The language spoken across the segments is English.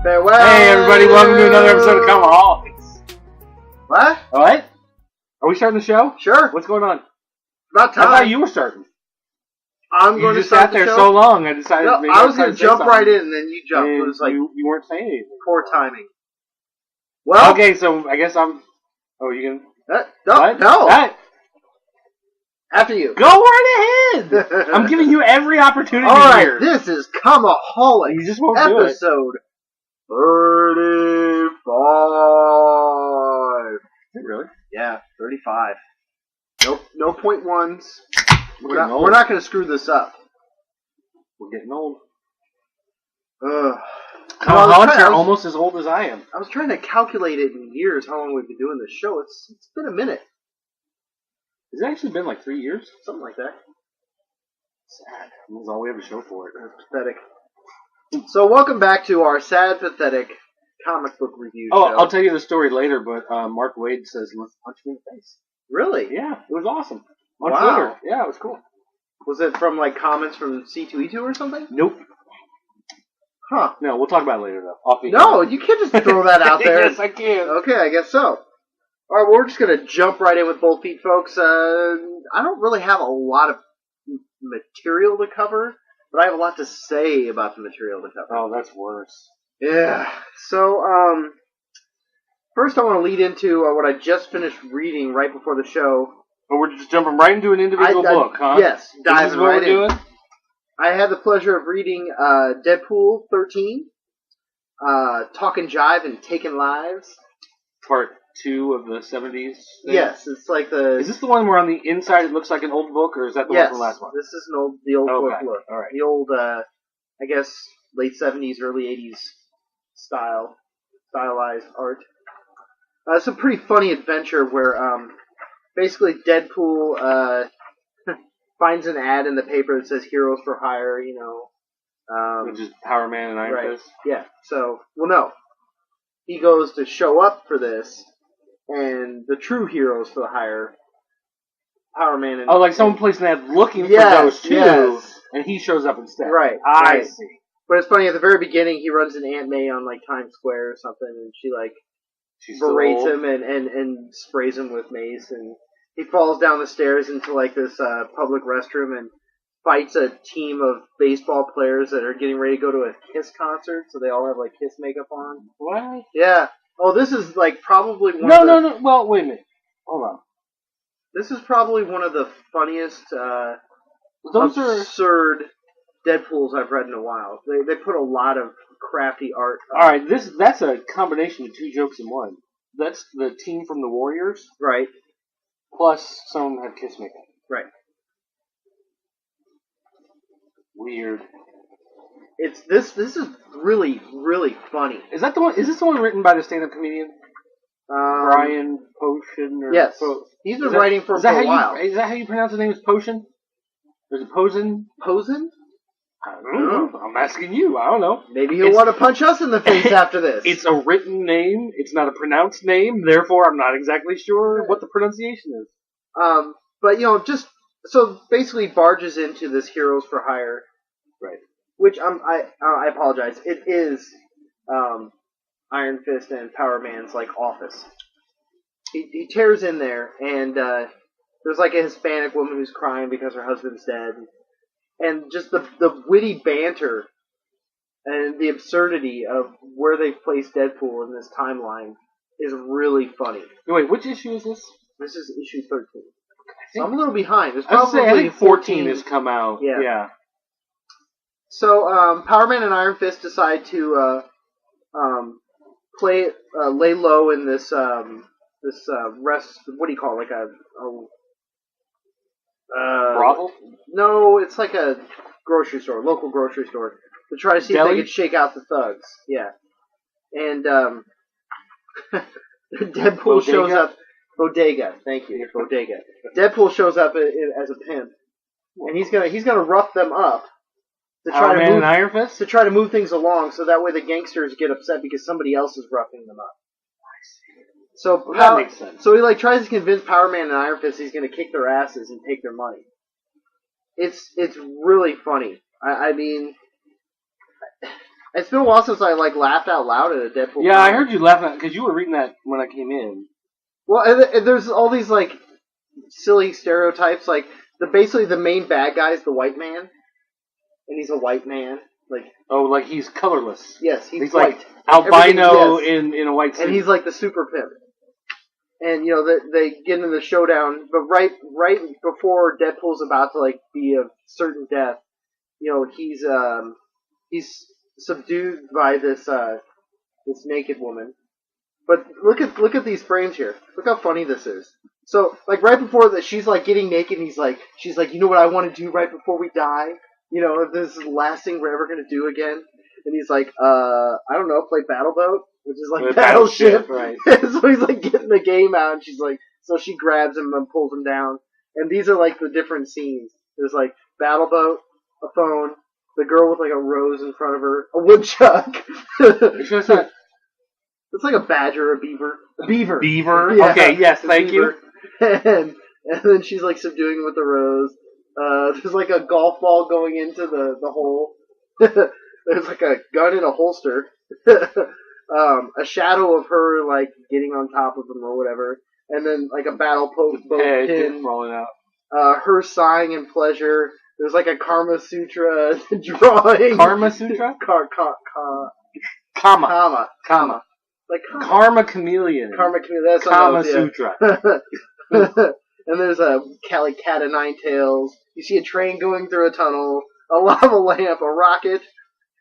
Farewell. Hey everybody, welcome to another episode of Comiholics. What? What? Are we starting the show? Sure. What's going on? About time. I thought you were starting. I'm going You to just start sat the there show. so long, I decided No, maybe I was going going to jump right in, and then you jumped. And It was like you weren't saying anything. poor timing. Well, Okay, so I guess I'm... Oh, you can... no. What? After you. Go right ahead! I'm giving you every opportunity All right, here. this is Comiholics. You just won't do it. episode 35. Is it really? Yeah, 35. Nope, no point ones. We're getting old. We're not going to screw this up. We're getting old. Ugh. Comiholics are almost as old as I am. I was trying to calculate it in years how long we've been doing this show. It's been a minute. Has it actually been like 3 years? Something like that. Sad. That's all we have to show for it. That's pathetic. So welcome back to our sad, pathetic comic book review show. Oh, I'll tell you the story later, but Mark Wade says, let's punch me in the face. Really? Yeah, it was awesome. On Wow. Twitter. Yeah, it was cool. Was it from like comments from C2E2 or something? Nope. Huh. No, we'll talk about it later, though. Off the No, you can't just throw that out there. Yes, I can. Okay, I guess so. Alright, well, we're just going to jump right in with both feet, folks. I don't really have a lot of material to cover, but I have a lot to say about the material to cover. Oh, that's worse. Yeah. So, first I want to lead into what I just finished reading right before the show. But we're just jumping right into an individual book, huh? Yes, This diving is what right we're doing? I had the pleasure of reading Deadpool 13, Talkin' Jive and Taking Lives. Part 2 of the 70s thing? Yes, it's like the... Is this the one where on the inside it looks like an old book, or is that the one from the last one? This is the old book Okay, look. alright. The old, I guess, late 70s, early 80s stylized art. It's a pretty funny adventure where, basically Deadpool, finds an ad in the paper that says Heroes for Hire, you know. Which is Power Man and Iron Right. Fist? Yeah, so, well, no. He goes to show up for this, and the true Heroes for Hire, Power Man and... Oh, like someone placed an ad looking for Yes, those two, yes. and he shows up instead. Right, I right. see. But it's funny, at the very beginning, he runs into Aunt May on, like, Times Square or something, and she, like, She's so berates old. him and sprays him with mace, and he falls down the stairs into, like, this public restroom and fights a team of baseball players that are getting ready to go to a Kiss concert, so they all have, like, Kiss makeup on. What? Yeah. Oh, this is, like, probably one No, of the... no. Well, wait a minute. Hold on. This is probably one of the funniest, Those are... absurd Deadpools I've read in a while. They put a lot of crafty art. Alright, that's a combination of 2 jokes in one. That's the team from the Warriors, Right, plus someone had Kiss makeup. right. Weird. It's this is really, really funny. Is that the one? Is this the one written by the stand-up comedian Brian Potion? Or Yes. Po- He's been is that- writing for is that a how while. Is that how you pronounce his name? Is Potion? Or is it Posen? Posen? I don't know. I'm asking you. I don't know. Maybe he'll It's- want to punch us in the face after this. It's a written name. It's not a pronounced name. Therefore, I'm not exactly sure what the pronunciation is. But you know, just so basically barges into this Heroes for Hire, Right. which I apologize. It is Iron Fist and Power Man's like office. He tears in there, and there's like a Hispanic woman who's crying because her husband's dead, and just the witty banter and the absurdity of where they've placed Deadpool in this timeline is really funny. Wait, which issue is this? This is issue 13. So I'm a little behind. There's I was probably say, I think 14 has come out. Yeah. So Power Man and Iron Fist decide to lay low in this rest. What do you call it? Like a Brothel? No, it's like a grocery store, local grocery store, to try to see if Deli? they could shake out the thugs. Yeah, and Deadpool shows up. Bodega, thank you, Bodega. Deadpool shows up as a pimp, and he's gonna rough them up to try Power to Man move and Iron Fist? to try to move things along, so that way the gangsters get upset because somebody else is roughing them up. So Well, that makes sense. So he like tries to convince Power Man and Iron Fist he's gonna kick their asses and take their money. It's really funny. I mean, It's been a while since I laughed out loud at a Deadpool. Yeah, I heard you laughing because you were reading that when I came in. Well, and there's all these silly stereotypes. Basically the main bad guy is the white man, and he's a white man. Like he's colorless. Yes, he's like white. albino in a white suit. And he's like the super pimp. And they get into the showdown, but right before Deadpool's about to be a certain death, he's subdued by this naked woman. But look at these frames here. Look how funny this is. So right before that, she's getting naked, and she's like, you know what I want to do right before we die? If this is the last thing we're ever gonna do again. And he's like, I don't know, play Battle Boat, which is Battleship. Right. So he's getting the game out, and she's so she grabs him and pulls him down. And these are the different scenes. There's Battle Boat, a phone, the girl with a rose in front of her, a woodchuck. It's like a badger, a beaver. A beaver. Beaver? Yeah, okay, yes, thank you. And then she's subduing him with the rose. There's a golf ball going into the hole. There's a gun in a holster. A shadow of her getting on top of him or whatever. And then a battle boat pin rolling out. Her sighing in pleasure. There's a Karma Sutra drawing. Karma Sutra? Kama. Karma Chameleon. Karma Chameleon. That's Kama Sutra. And there's a cat of nine tails. You see a train going through a tunnel, a lava lamp, a rocket,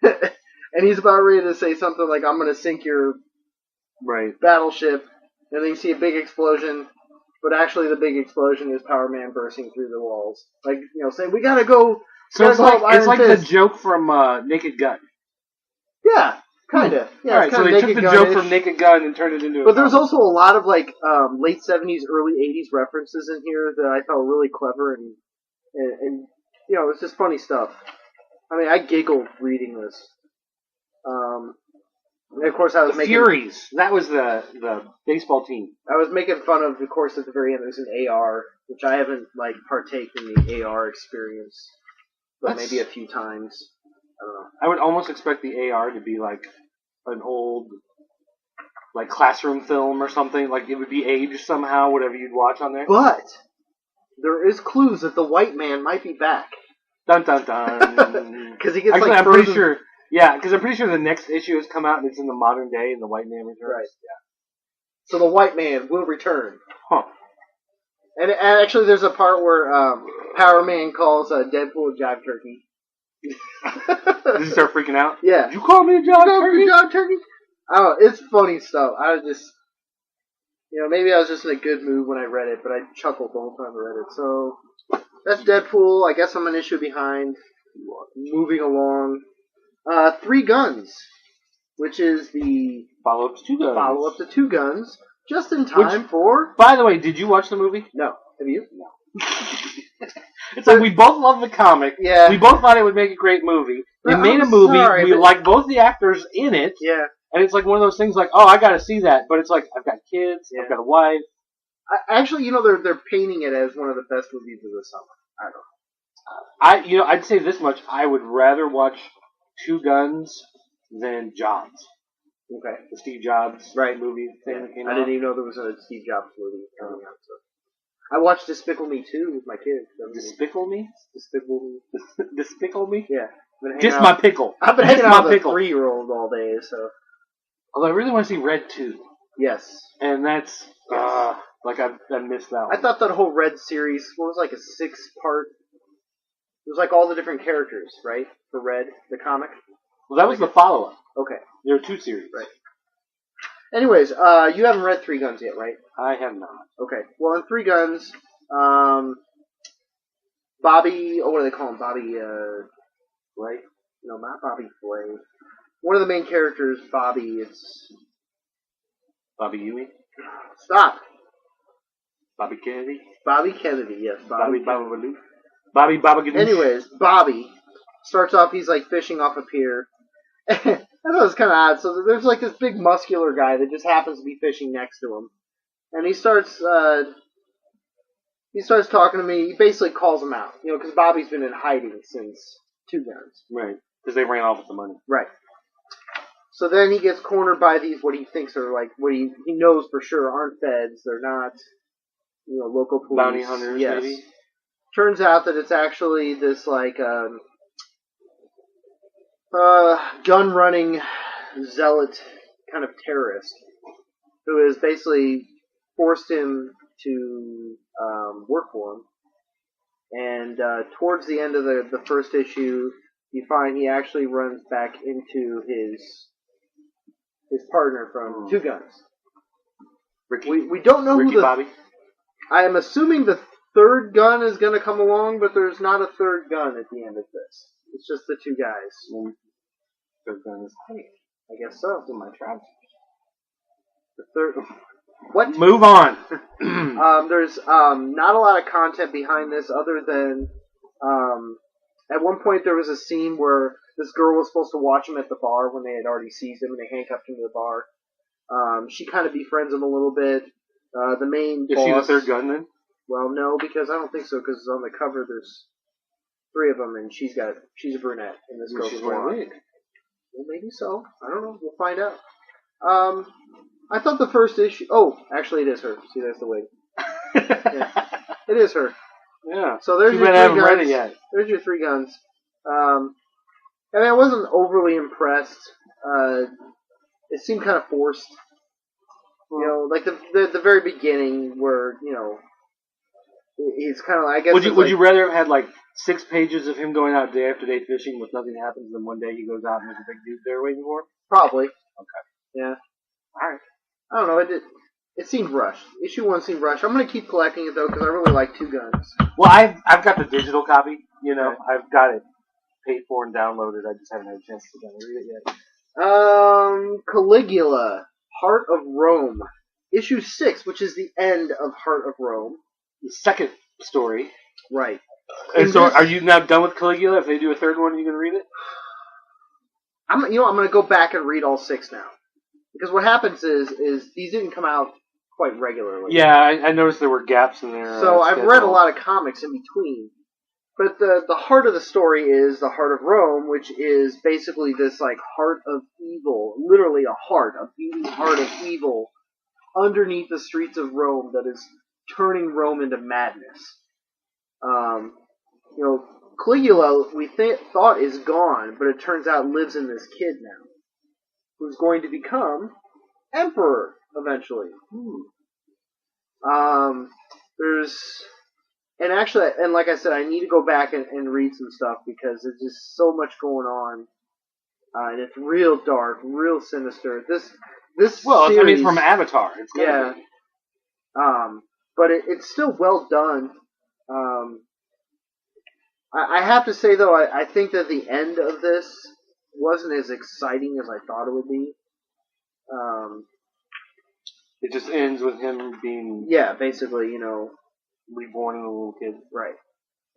and he's about ready to say something like, "I'm going to sink your battleship." And then you see a big explosion, but actually the big explosion is Power Man bursting through the walls, saying, "We gotta go." So it's like the joke from Naked Gun. Yeah. Kinda. Yeah, alright, so they took the joke from Naked Gun and turned it into But there's also a lot of late 70s, early 80s references in here that I thought were really clever and it's just funny stuff. I mean, I giggled reading this. And of course I was making Furies. That was the baseball team. I was making fun of course at the very end there's an AR, which I haven't partaken in the AR experience, but maybe a few times. I don't know. I would almost expect the AR to be an old classroom film or something. It would be aged somehow, whatever you'd watch on there. But there is clues that the white man might be back. Dun dun dun. Because he gets actually, I'm frozen. pretty sure. Yeah, because I'm pretty sure the next issue has come out and it's in the modern day and the white man returns. Right. Yeah. So the white man will return. Huh. And actually, there's a part where Power Man calls Deadpool a jive turkey. Did you start freaking out? Yeah. Did you call me a jive turkey? Oh, it's funny stuff. I was just, maybe I was just in a good mood when I read it, but I chuckled the whole time I read it. So that's Deadpool. I guess I'm an issue behind. Moving along. 3 Guns, which is the follow-up to 2 Guns, just in time for. By the way, did you watch the movie? No. Have you? No. It's we both love the comic. Yeah. We both thought it would make a great movie. They made a movie. Sorry, we like both the actors in it. Yeah. And it's one of those things oh, I got to see that. But it's I've got kids. Yeah. I've got a wife. Actually, they're painting it as one of the best movies of the summer. I don't know. I'd say this much. I would rather watch 2 Guns than Jobs. Okay. The Steve Jobs movie thing that came out. I didn't even know there was a Steve Jobs movie coming out. So. I watched Despicable Me 2 with my kids. Despicable Me? Despicable Me. Despicable Me? Yeah. Just my pickle. I've been hanging out with a 3-year-old all day, so. Although I really want to see Red 2. Yes. And that's, I missed that one. I thought that whole Red series, what was a 6-part, it was all the different characters, right? For Red, the comic? Well, that was the follow-up. Okay. There are 2 series. Right. Anyways, you haven't read 3 Guns yet, right? I have not. Okay. Well, in 3 Guns, Bobby, what do they call him? Bobby, Flay? No, not Bobby Flay. One of the main characters, Bobby, it's... Bobby Ewing? Stop! Bobby Kennedy? Bobby Kennedy, yes. Bobby Bababaloo? Bobby Babagadoo? Anyways, Bobby starts off, he's fishing off a pier. I thought it was kind of odd. So there's this big muscular guy that just happens to be fishing next to him. And he starts talking to me. He basically calls him out, because Bobby's been in hiding since 2 Guns. Right. Because they ran off with the money. Right. So then he gets cornered by these what he thinks are like what he knows for sure aren't feds. They're not, local police. Bounty hunters, yes. maybe? Turns out that it's actually this like gun running zealot kind of terrorist who has basically forced him to work for him. And towards the end of the first issue, you find he actually runs back into his partner from Two Guns. Ricky? We don't know Ricky who Bobby? I am assuming the third gun is going to come along, but there's not a third gun at the end of this. It's just the two guys. Third gun is, hey, I guess so. in my trousers. The third... What? Move on. There's not a lot of content behind this other than at one point there was a scene where this girl was supposed to watch him at the bar when they had already seized him and they handcuffed him to the bar. She kind of befriends him a little bit. The main Is boss... she the third gun then? Well, no, because I don't think so, because on the cover there's three of them and she's a brunette and this girl's She's a wearing a blonde. wig. Well, maybe so. I don't know. We'll find out. I thought the first issue... Oh, actually it is her. See, that's the wig. Yeah. It is her. Yeah. So there's You your haven't three read guns. it yet. There's your three guns. I mean, I wasn't overly impressed. It seemed kind of forced. Like the very beginning where, it's kind of like... I guess Would you rather have had like 6 pages of him going out day after day fishing with nothing happens than one day he goes out and there's a big dude there waiting for him? Probably. Okay. Yeah. Alright. I don't know. It seemed rushed. Issue 1 seemed rushed. I'm going to keep collecting it, though, because I really like Two Guns. Well, I've got the digital copy. I've got it paid for and downloaded. I just haven't had a chance to read it yet. Caligula, Heart of Rome. Issue 6, which is the end of Heart of Rome. The second story. Right. And so, are you now done with Caligula? If they do a third one, are you going to read it? I'm going to go back and read all 6 now. Because what happens is these didn't come out quite regularly. Yeah, I noticed there were gaps in there. So I've read a lot of comics in between. But the heart of the story is the Heart of Rome, which is basically this like heart of evil, literally a beating heart of evil underneath the streets of Rome that is turning Rome into madness. Caligula we thought is gone, but it turns out lives in this kid now, who's going to become emperor eventually. And like I said, I need to go back and read some stuff because there's just so much going on, and it's real dark, real sinister. This series, I mean, from Avatar, it's yeah. Be. But it's still well done. I have to say though, I think that the end of this wasn't as exciting as I thought it would be. It just ends with him being basically, reborn as a little kid, right?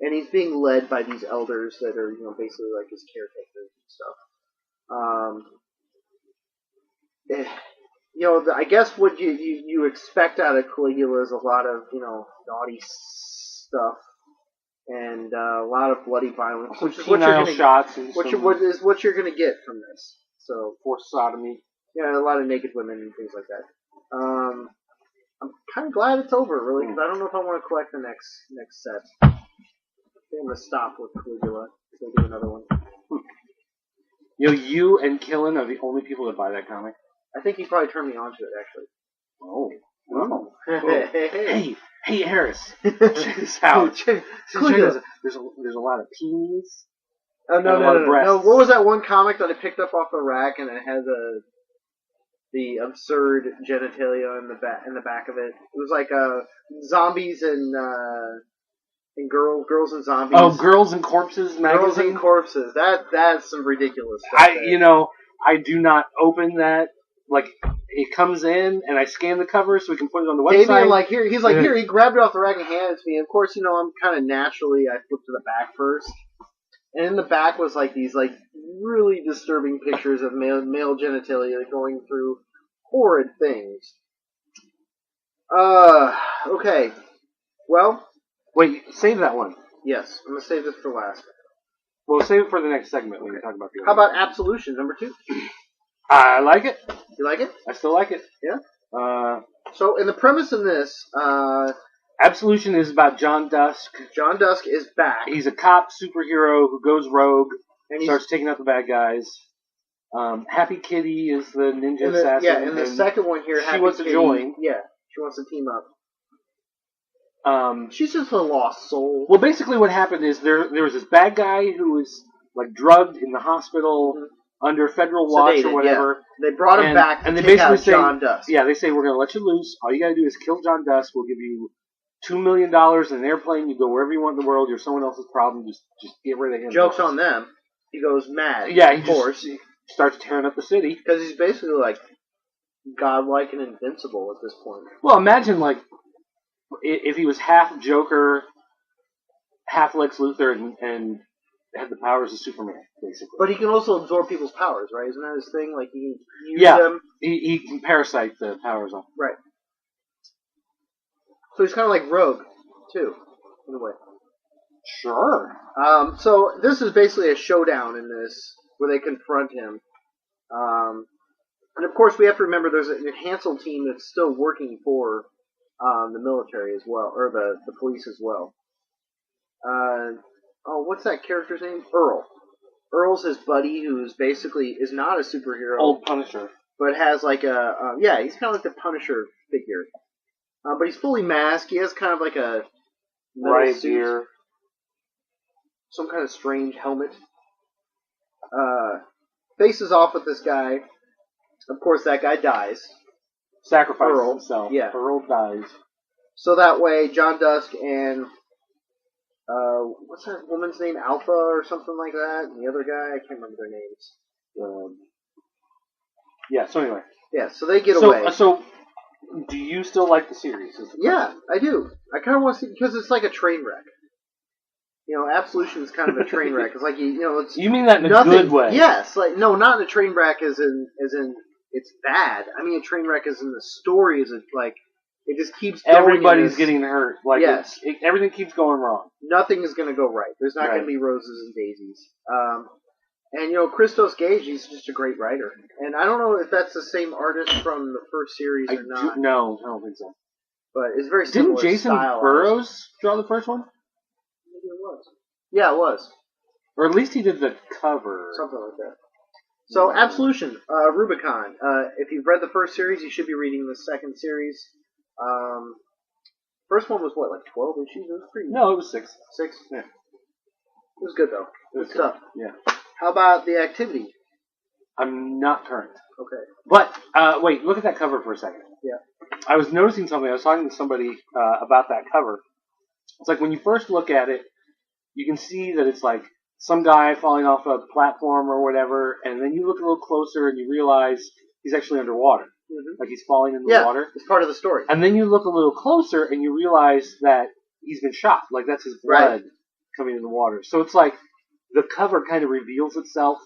And he's being led by these elders that are, basically like his caretakers and stuff. I guess what you expect out of Caligula is a lot of naughty stuff and a lot of bloody violence, which is what you're gonna shots and what you're gonna get from this. So forced sodomy. Yeah, a lot of naked women and things like that. I'm kind of glad it's over, really, because I don't know if I want to collect the next set. I think I'm going to stop with Caligula. We'll do another one. You and Killen are the only people that buy that comic. I think he probably turned me on to it, actually. Oh. Hey, Harris. Check this out. There's a lot of peas. Oh, no. What was that one comic that I picked up off the rack and it has the absurd genitalia in the back of it? It was like zombies and girls and zombies. Oh, Girls and Corpses magazine. Girls and Corpses. That's some ridiculous stuff. I do not open that. Like, it comes in and I scan the cover so we can put it on the website. Here, he grabbed it off the rack and handed it to me. Of course, I'm kind of naturally, I flipped to the back first. And in the back was like these like really disturbing pictures of male genitalia going through horrid things. Okay. Well. Wait, save that one. Yes, I'm gonna save this for last. Well, save it for the next segment when we talk about the. How about Absolution #2? I like it. You like it? I still like it. Yeah. So, in the premise in this, Absolution is about John Dusk. John Dusk is back. He's a cop superhero who goes rogue And starts taking out the bad guys. Happy Kitty is the ninja assassin. Yeah, and the second one here, she wants to join. Yeah, she wants to team up. She's just a lost soul. Well, basically what happened is there was this bad guy who was like drugged in the hospital under federal watch Sedated, or whatever. Yeah. They brought him back and to they take basically out say, John Dusk. Yeah, they say, we're going to let you loose. All you got to do is kill John Dusk. We'll give you $2 million in an airplane. You go wherever you want in the world. You're someone else's problem. Just get rid of him. Joke's on them. He goes mad. Yeah, of course. He starts tearing up the city. Because he's basically like godlike and invincible at this point. Well, imagine like if he was half Joker, half Lex Luthor, and had the powers of Superman, basically. But he can also absorb people's powers, right? Isn't that his thing? Like he can use them. He can parasite the powers off. Right. So he's kind of like Rogue, too, in a way. Sure. So this is basically a showdown in this, where they confront him. And of course we have to remember there's an Hansel team that's still working for the military as well, or the police as well. What's that character's name? Earl. Earl's his buddy, who's basically is not a superhero. Old Punisher. But has like he's kind of like the Punisher figure. But he's fully masked. He has kind of like a riot suit, gear, some kind of strange helmet. Faces off with this guy. Of course, that guy dies. Sacrifices himself. Yeah. Earl dies. So that way, John Dusk and what's that woman's name? Alpha or something like that. And the other guy, I can't remember their names. Yeah. So anyway. Yeah. So they get away. So. Do you still like the series? Yeah, I do. I kind of want to see, because it's like a train wreck. You know, Absolution is kind of a train wreck. It's like it's. You mean that in a good way? Yes, like no, not in a train wreck as in it's bad. I mean a train wreck as in the story is like it just keeps going. Everybody's getting hurt. Like yes, everything keeps going wrong. Nothing is going to go right. There's not going to be roses and daisies. And Christos Gage, he's just a great writer. And I don't know if that's the same artist from the first series or not. No, I don't think so. But it's very similar. Didn't Jason Burrows draw the first one? Maybe it was. Yeah, it was. Or at least he did the cover. Something like that. So, Absolution, Rubicon. If you've read the first series, you should be reading the second series. First one was, like 12 issues? It was pretty... No, it was 6. 6? Yeah. It was good, though. Good stuff. Yeah. How about the activity? I'm not current. Okay. But, wait, look at that cover for a second. Yeah. I was noticing something. I was talking to somebody about that cover. It's like when you first look at it, you can see that it's like some guy falling off a platform or whatever, and then you look a little closer and you realize he's actually underwater. Mm-hmm. Like he's falling in the water. It's part of the story. And then you look a little closer and you realize that he's been shot. Like that's his blood coming in the water. So it's like the cover kind of reveals itself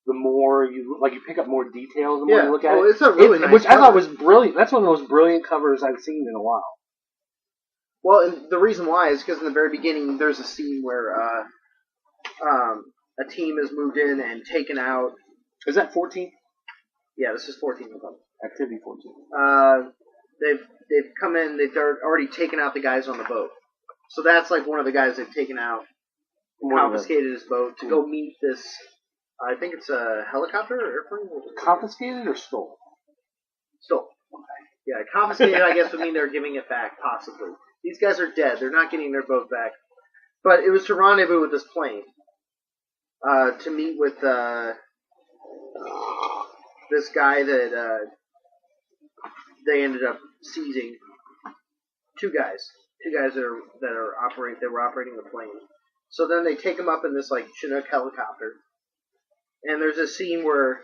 the more you pick up more details the more you look at it. It's a really nice which cover. I thought was brilliant. That's one of the most brilliant covers I've seen in a while. Well, and the reason why is because in the very beginning there's a scene where a team has moved in and taken out. Is that 14? Yeah, this is 14. Activity 14. They've come in. They've already taken out the guys on the boat. So that's like one of the guys they've taken out, confiscated his boat to go meet this. I think it's a helicopter or airplane. Confiscated or stole? Stole. Okay. Yeah, confiscated. I guess would mean they're giving it back, possibly. These guys are dead. They're not getting their boat back. But it was to rendezvous with this plane. To meet with this guy that they ended up seizing. Two guys that were operating the plane. So then they take him up in this like Chinook helicopter. And there's a scene where,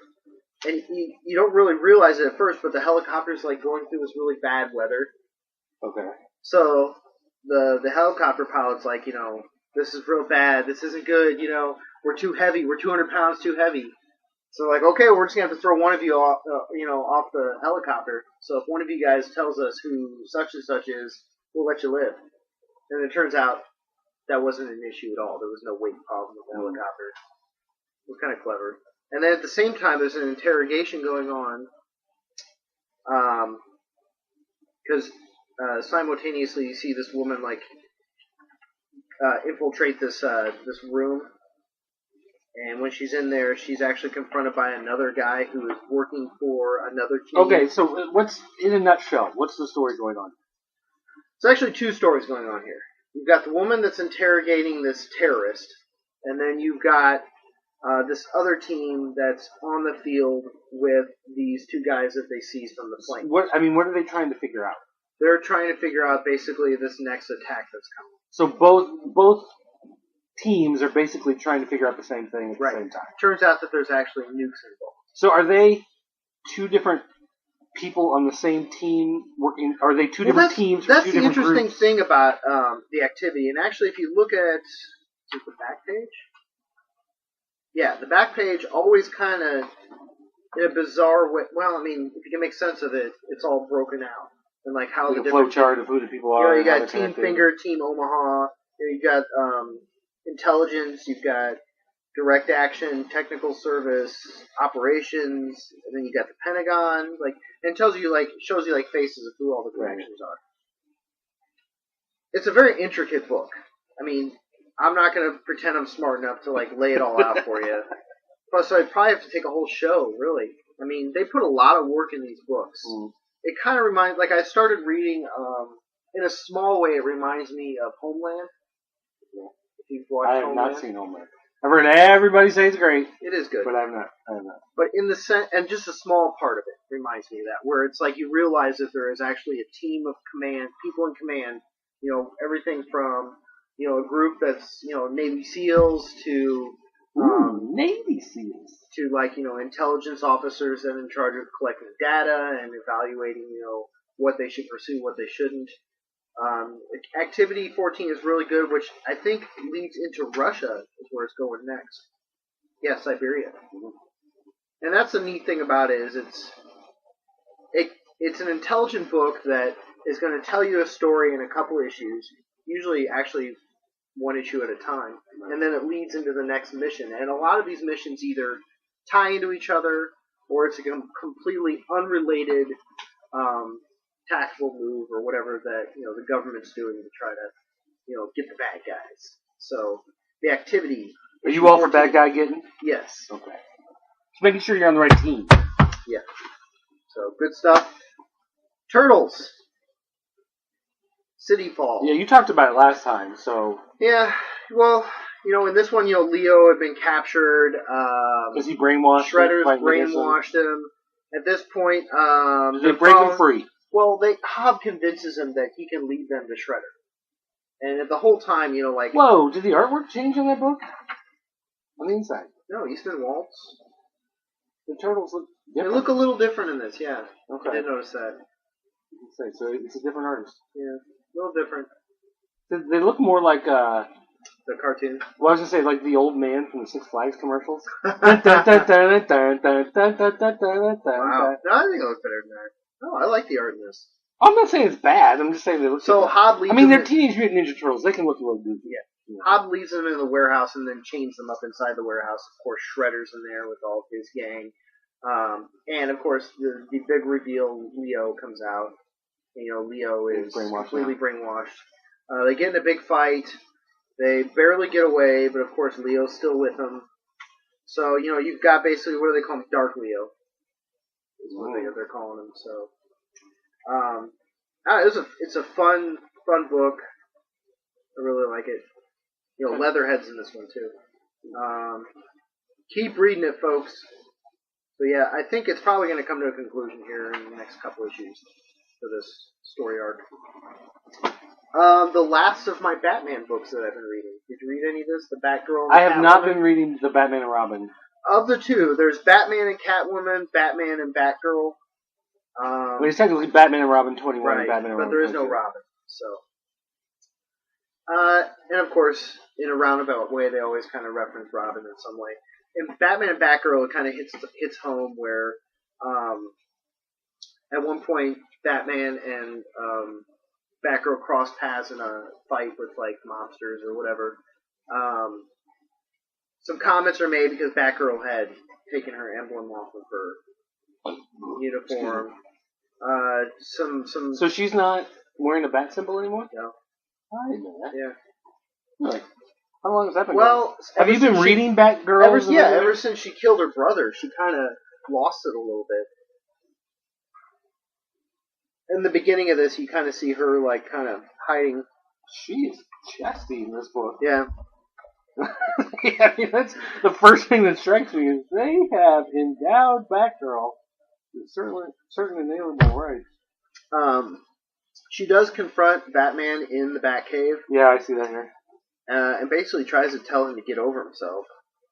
and you don't really realize it at first, but the helicopter's like going through this really bad weather. Okay. So the helicopter pilot's like, this is real bad. This isn't good. We're too heavy. We're 200 pounds too heavy. So like, okay, we're just gonna have to throw one of you off, off the helicopter. So if one of you guys tells us who such and such is, we'll let you live. And it turns out that wasn't an issue at all. There was no weight problem with the helicopter. It was kind of clever. And then at the same time, there's an interrogation going on, because simultaneously you see this woman like infiltrate this room, and when she's in there, she's actually confronted by another guy who is working for another team. Okay, so what's in a nutshell? What's the story going on? It's actually two stories going on here. You've got the woman that's interrogating this terrorist, and then you've got this other team that's on the field with these two guys that they seized from the plane. What are they trying to figure out? They're trying to figure out basically this next attack that's coming. So both teams are basically trying to figure out the same thing at the same time. Turns out that there's actually nukes involved. So are they two different people on the same team working? Are they two different teams? That's two the different interesting groups? thing about the activity. And actually, if you look at the back page, the back page always kind of in a bizarre way. Well, I mean, if you can make sense of it, it's all broken out and like how like the a flow chart of who the people are. You got Team Finger, Team Omaha. You got intelligence. You've got direct action, technical service, operations, and then you got the Pentagon. Like, and it shows you faces of who all the directions are. It's a very intricate book. I mean, I'm not going to pretend I'm smart enough to like lay it all out for you. Plus, I'd probably have to take a whole show. Really, I mean, they put a lot of work in these books. It kind of reminds, like I started reading, in a small way, it reminds me of Homeland. If you've watched Homeland. I have not seen Homeland. I've heard everybody say it's great. It is good. But I have not. But in the sense, and just a small part of it reminds me of that, where it's like you realize that there is actually a team of command, people in command, everything from, a group that's, Navy SEALs to... Navy SEALs. To, intelligence officers that are in charge of collecting data and evaluating, what they should pursue, what they shouldn't. Activity 14 is really good, which I think leads into Russia, is where it's going next. Yeah, Siberia. And that's the neat thing about it, is it's an intelligent book that is going to tell you a story in a couple issues, usually actually one issue at a time, and then it leads into the next mission. And a lot of these missions either tie into each other, or it's a completely unrelated tactical move or whatever that the government's doing to try to get the bad guys. So the activity. Are you all for bad guy getting? Yes. Okay. Just making sure you're on the right team. Yeah. So good stuff. Turtles. City Fall. Yeah, you talked about it last time, so... Yeah, well, in this one, Leo had been captured. Was he brainwashed? Shredder's brainwashed him. At this point, they break him free. Well, Hob convinces him that he can lead them to Shredder. And the whole time, Whoa, did the artwork change on that book? On the inside? No, Eastman Waltz. The turtles look different. They look a little different in this, yeah. Okay. I did notice that. So it's a different artist. Yeah, a little different. They look more like the cartoon. Well, I was gonna say like the old man from the Six Flags commercials. Wow. No, I think it looks better than that. No, I like the art in this. I'm not saying it's bad. I'm just saying they look. So different. Hob leads. they're Teenage Mutant Ninja Turtles. They can look a little goofy. Yeah. Hob leads them into the warehouse and then chains them up inside the warehouse. Of course, Shredder's in there with all of his gang. And of course, the big reveal, Leo comes out. Leo is completely brainwashed. They get in a big fight. They barely get away, but of course Leo's still with them. So, you've got basically, what do they call him? Dark Leo. Is what they're calling him. So, it's a fun book. I really like it. Leatherhead's in this one too. Keep reading it, folks. So yeah, I think it's probably going to come to a conclusion here in the next couple issues for this story arc. The last of my Batman books that I've been reading. Did you read any of this? The Batgirl and I have not Catwoman? been reading the Batman and Robin. Of the two, there's Batman and Catwoman, Batman and Batgirl. It's technically Batman and Robin 21 right, and Batman and Robin but there is 22. no Robin. So, and of course, in a roundabout way, they always kind of reference Robin in some way. In Batman and Batgirl, it kind of hits home where, at one point, Batman and Batgirl cross paths in a fight with like mobsters or whatever. some comments are made because Batgirl had taken her emblem off of her uniform. So she's not wearing a bat symbol anymore? No. I didn't know that. Yeah. Really? How long has that been Well, have you been reading Batgirl? Ever since she killed her brother, she kind of lost it a little bit. In the beginning of this, you kind of see her, like, kind of hiding. She's chesty in this book. Yeah. Yeah, I mean, that's the first thing that strikes me is they have endowed Batgirl with certain inalienable rights. She does confront Batman in the Batcave. Yeah, I see that here. And basically tries to tell him to get over himself.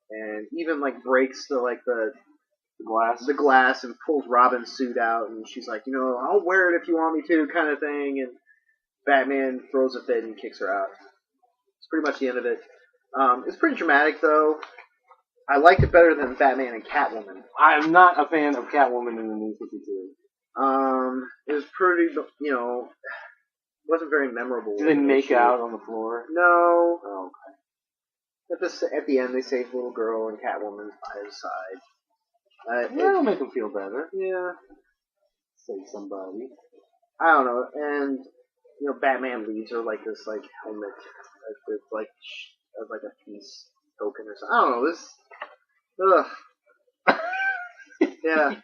And even, like, breaks the glass and pulls Robin's suit out, and she's like, I'll wear it if you want me to, kind of thing, and Batman throws a fit and kicks her out. It's pretty much the end of it. It's pretty dramatic, though. I liked it better than Batman and Catwoman. I'm not a fan of Catwoman in the New 52. It was pretty, wasn't very memorable. Do they make out on the floor? No. Oh, okay. At the end, they save the little girl and Catwoman's by his side. That'll make them feel better. Yeah. Save somebody. I don't know. And, Batman leaves her, like, this, like, helmet. It's like a peace token or something. I don't know. Yeah.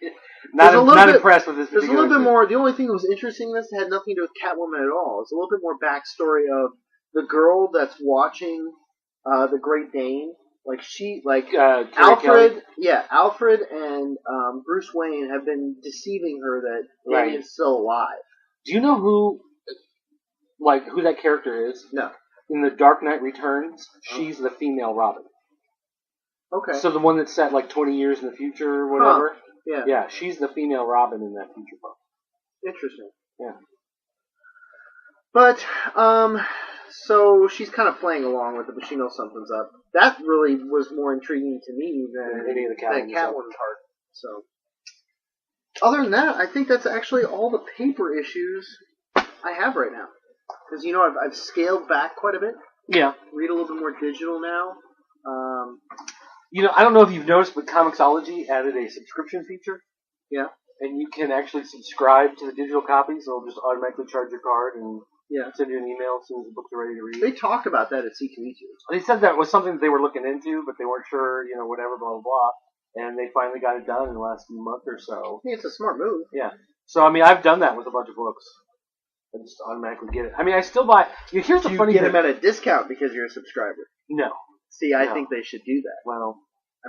Not impressed with this. There's a little bit more. The only thing that was interesting in this had nothing to do with Catwoman at all. It's a little bit more backstory of the girl that's watching the Great Dane. Alfred. Yeah, Alfred and Bruce Wayne have been deceiving her that Damien's still alive. Do you know who that character is? No. In The Dark Knight Returns, she's the female Robin. Okay. So the one that's set like 20 years in the future or whatever? Huh. Yeah. Yeah, she's the female Robin in that future book. Interesting. Yeah. But, so she's kind of playing along with it, but she knows something's up. That really was more intriguing to me than any of the Catwoman part. So, other than that, I think that's actually all the paper issues I have right now. Because, I've scaled back quite a bit. Yeah. Read a little bit more digital now. I don't know if you've noticed, but Comixology added a subscription feature. Yeah. And you can actually subscribe to the digital copies. It'll just automatically charge your card and send you an email as soon as the books are ready to read. They talk about that at C2E2. They said that was something that they were looking into, but they weren't sure, whatever, blah, blah, blah. And they finally got it done in the last month or so. Yeah, it's a smart move. Yeah. So, I've done that with a bunch of books. I just automatically get it. I still buy... Here's the funny thing. You get them at a discount because you're a subscriber. No. See, I think they should do that. Well...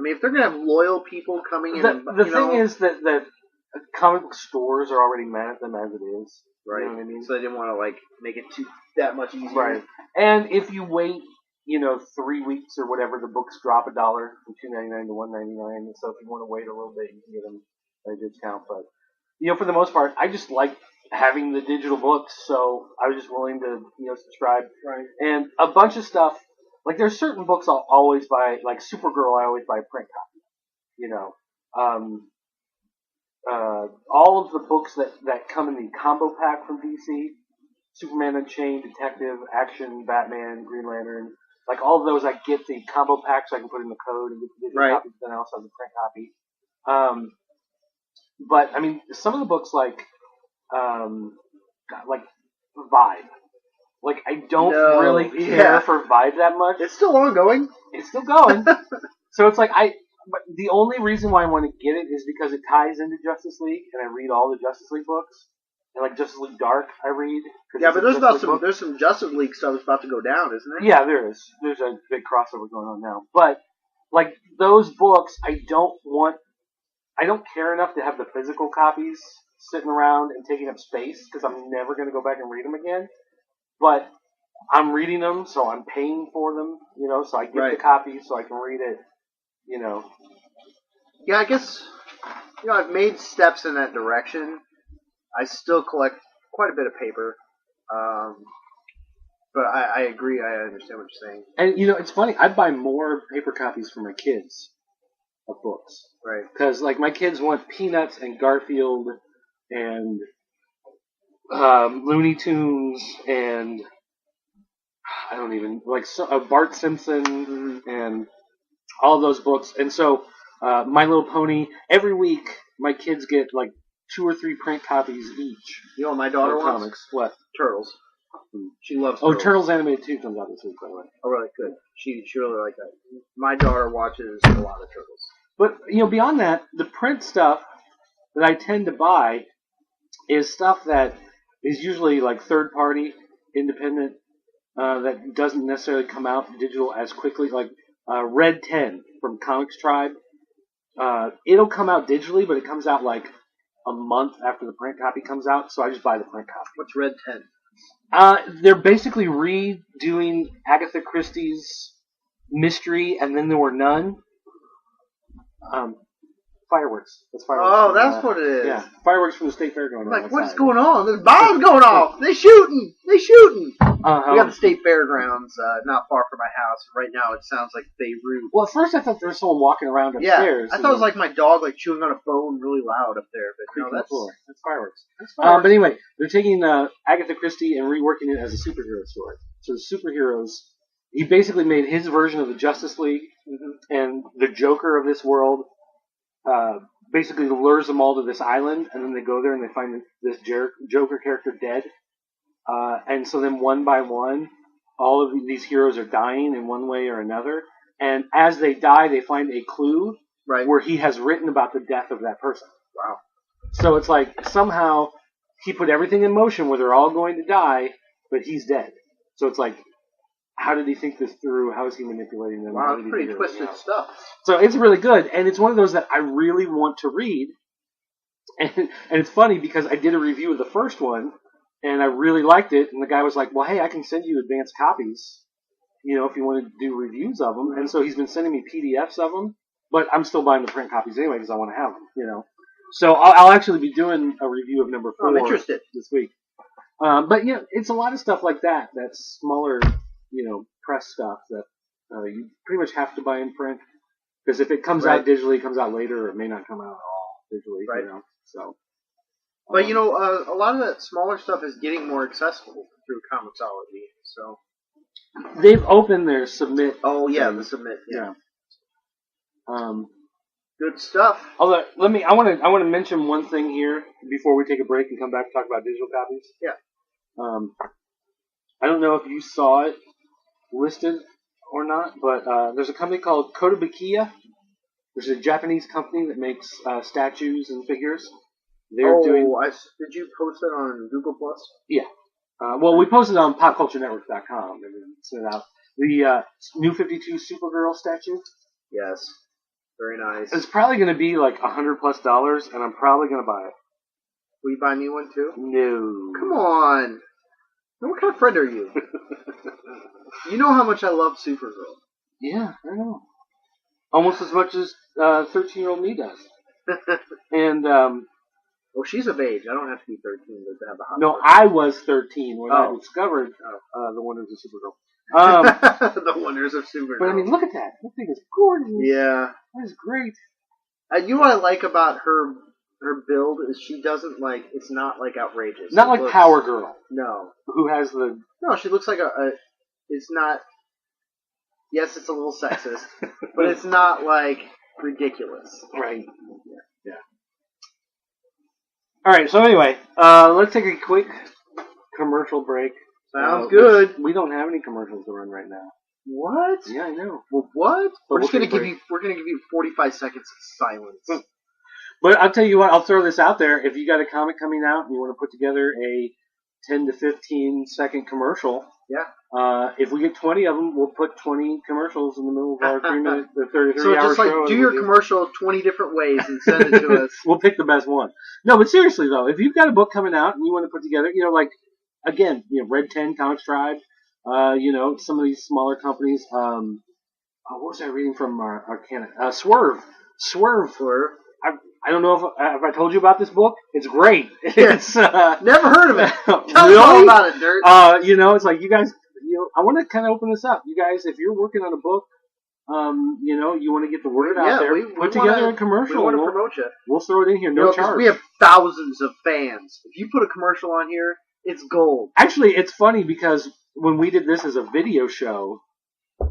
if they're going to have loyal people coming in... The thing is that comic book stores are already mad at them as it is. Right. You know what I mean? So they didn't want to, make it that much easier. Right. And if you wait, 3 weeks or whatever, the books drop $1 from $2.99 to $1.99. So if you want to wait a little bit, you can get them at a discount. But, for the most part, I just like having the digital books, so I was just willing to, subscribe. Right. And a bunch of stuff, there's certain books I'll always buy, like Supergirl, I always buy a print copy. All of the books that come in the combo pack from DC, Superman Unchained, Detective, Action, Batman, Green Lantern, all of those I get the combo pack so I can put in the code and get the digital copy, then I also have the print copy. But, some of the books Vibe. I don't really care for Vibe that much. It's still ongoing. It's still going. So it's but the only reason why I want to get it is because it ties into Justice League, and I read all the Justice League books. And Justice League Dark, I read. Yeah, but there's some Justice League stuff that's about to go down, isn't there? Yeah, there is. There's a big crossover going on now. But those books, I don't care enough to have the physical copies sitting around and taking up space because I'm never going to go back and read them again. But I'm reading them, so I'm paying for them, so I get the copy so I can read it, Yeah, I guess, I've made steps in that direction. I still collect quite a bit of paper. But I agree, I understand what you're saying. And, it's funny, I buy more paper copies for my kids of books. Right. Because, my kids want Peanuts and Garfield and Looney Tunes and I don't even Bart Simpson and all of those books. And so, My Little Pony, every week, my kids get like 2 or 3 print copies each. You know what my daughter wants? Comics. What? Turtles. She loves Turtles. Turtles. Oh, Turtles Animated 2 comes out this week, by the way. Oh, really? Good. She really liked that. My daughter watches a lot of Turtles. But, beyond that, the print stuff that I tend to buy is stuff that is usually like third-party, independent, that doesn't necessarily come out digital as quickly. Like Red 10 from Comics Tribe. It'll come out digitally, but it comes out like a month after the print copy comes out, so I just buy the print copy. What's Red 10? They're basically redoing Agatha Christie's Mystery, and then there were none. Fireworks. That's fireworks. Oh, that's what it is. Yeah, fireworks from the State Fair going on. Like, what's going on? There's bombs going off. They're shooting. They're shooting. We got the State Fairgrounds not far from my house. Right now, it sounds like Beirut. Well, at first I thought there was someone walking around upstairs. Yeah, I thought it was like my dog like chewing on a bone really loud up there. But no, that's fireworks. That's fireworks. But anyway, they're taking Agatha Christie and reworking it as a superhero story. So the superheroes, he basically made his version of the Justice League, and the Joker of this world basically lures them all to this island, and then they go there and they find this Joker character dead. And so then one by one, all of these heroes are dying in one way or another. And as they die, they find a clue where he has written about the death of that person. Wow. So it's like somehow he put everything in motion where they're all going to die, but he's dead. So it's like, how did he think this through? How is he manipulating them? Wow, it's pretty twisted stuff. So it's really good, and it's one of those that I really want to read. And it's funny because I did a review of the first one, and I really liked it, and the guy was like, well, hey, I can send you advanced copies, if you want to do reviews of them. And so he's been sending me PDFs of them, but I'm still buying the print copies anyway because I want to have them, So I'll actually be doing a review of number 4 I'm interested. This week. But, it's a lot of stuff like that. That's smaller, press stuff that you pretty much have to buy in print. Because if it comes out digitally, it comes out later, or it may not come out at all digitally, So. But, a lot of that smaller stuff is getting more accessible through Comixology, so. They've opened their Submit. Oh, yeah, the Submit, yeah. Good stuff. Although, I want to mention one thing here before we take a break and come back and talk about digital copies. Yeah. I don't know if you saw it listed or not, but there's a company called Kotobukiya. There's a Japanese company that makes statues and figures. Did you post it on Google Plus? Yeah. Well, we posted it on popculturenetwork.com and sent it out. The New 52 Supergirl statue. Yes. Very nice. It's probably going to be like $100+, and I'm probably going to buy it. Will you buy me one too? No. Come on. What kind of friend are you? You know how much I love Supergirl. Yeah, I know. Almost as much as 13-year-old me does. And well, she's of age. I don't have to be 13 to have a hot. No, I was 13 when I discovered the wonders of Supergirl. The wonders of Supergirl. But I mean, look at that. That thing is gorgeous. Yeah, that is great. You know what I like about her build is she doesn't it's not outrageous. Not like Power Girl. No. Who has the? No, she looks like it's not. Yes, it's a little sexist, but it's not ridiculous. Right. Yeah. All right. So anyway, let's take a quick commercial break. Sounds good. We don't have any commercials to run right now. What? Yeah, I know. Well, what? But We're gonna give you 45 seconds of silence. But I'll tell you what. I'll throw this out there. If you got a comic coming out and you want to put together a 10 to 15 second commercial, if we get 20 of them, we'll put 20 commercials in the middle of our 3-minute, 33-hour show. So just do your commercial 20 different ways and send it to us. We'll pick the best one. No, but seriously though, if you've got a book coming out and you want to put together, again, Red 10, Comics Tribe, some of these smaller companies. What was I reading from Arcana? Swerve. I don't know if I told you about this book. It's great. It's never heard of it. Tell us all about it, Dirt. It's like you guys. I want to kind of open this up. You guys, if you're working on a book, you want to get the word out there. Put together a commercial. We want to promote you. We'll throw it in here, no charge. We have thousands of fans. If you put a commercial on here, it's gold. Actually, it's funny because when we did this as a video show,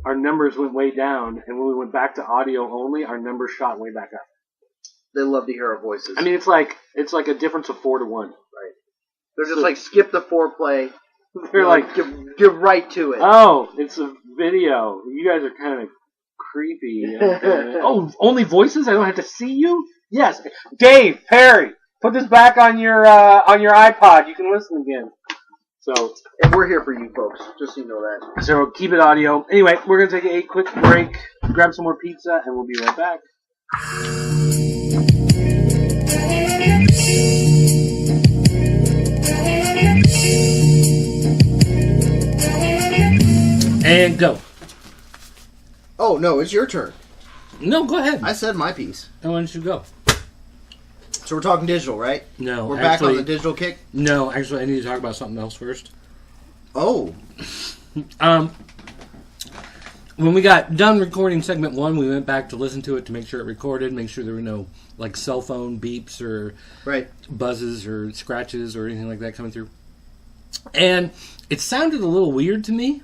our numbers went way down, and when we went back to audio only, our numbers shot way back up. They love to hear our voices. I mean, it's like a difference of 4 to 1. Right. They're just like, skip the foreplay. They're like, get right to it. Oh, it's a video. You guys are kind of creepy. Oh, only voices? I don't have to see you? Yes. Dave, Perry, put this back on your iPod. You can listen again. So, and we're here for you folks, just so you know that. So keep it audio. Anyway, we're going to take a quick break, grab some more pizza, and we'll be right back. And go. Oh, no, it's your turn. No, go ahead. I said my piece. And why don't you go? So we're talking digital, right? No, we're back on the digital kick? No, actually, I need to talk about something else first. Oh. When we got done recording segment 1, we went back to listen to it to make sure it recorded, make sure there were no like cell phone beeps or buzzes or scratches or anything like that coming through. And it sounded a little weird to me.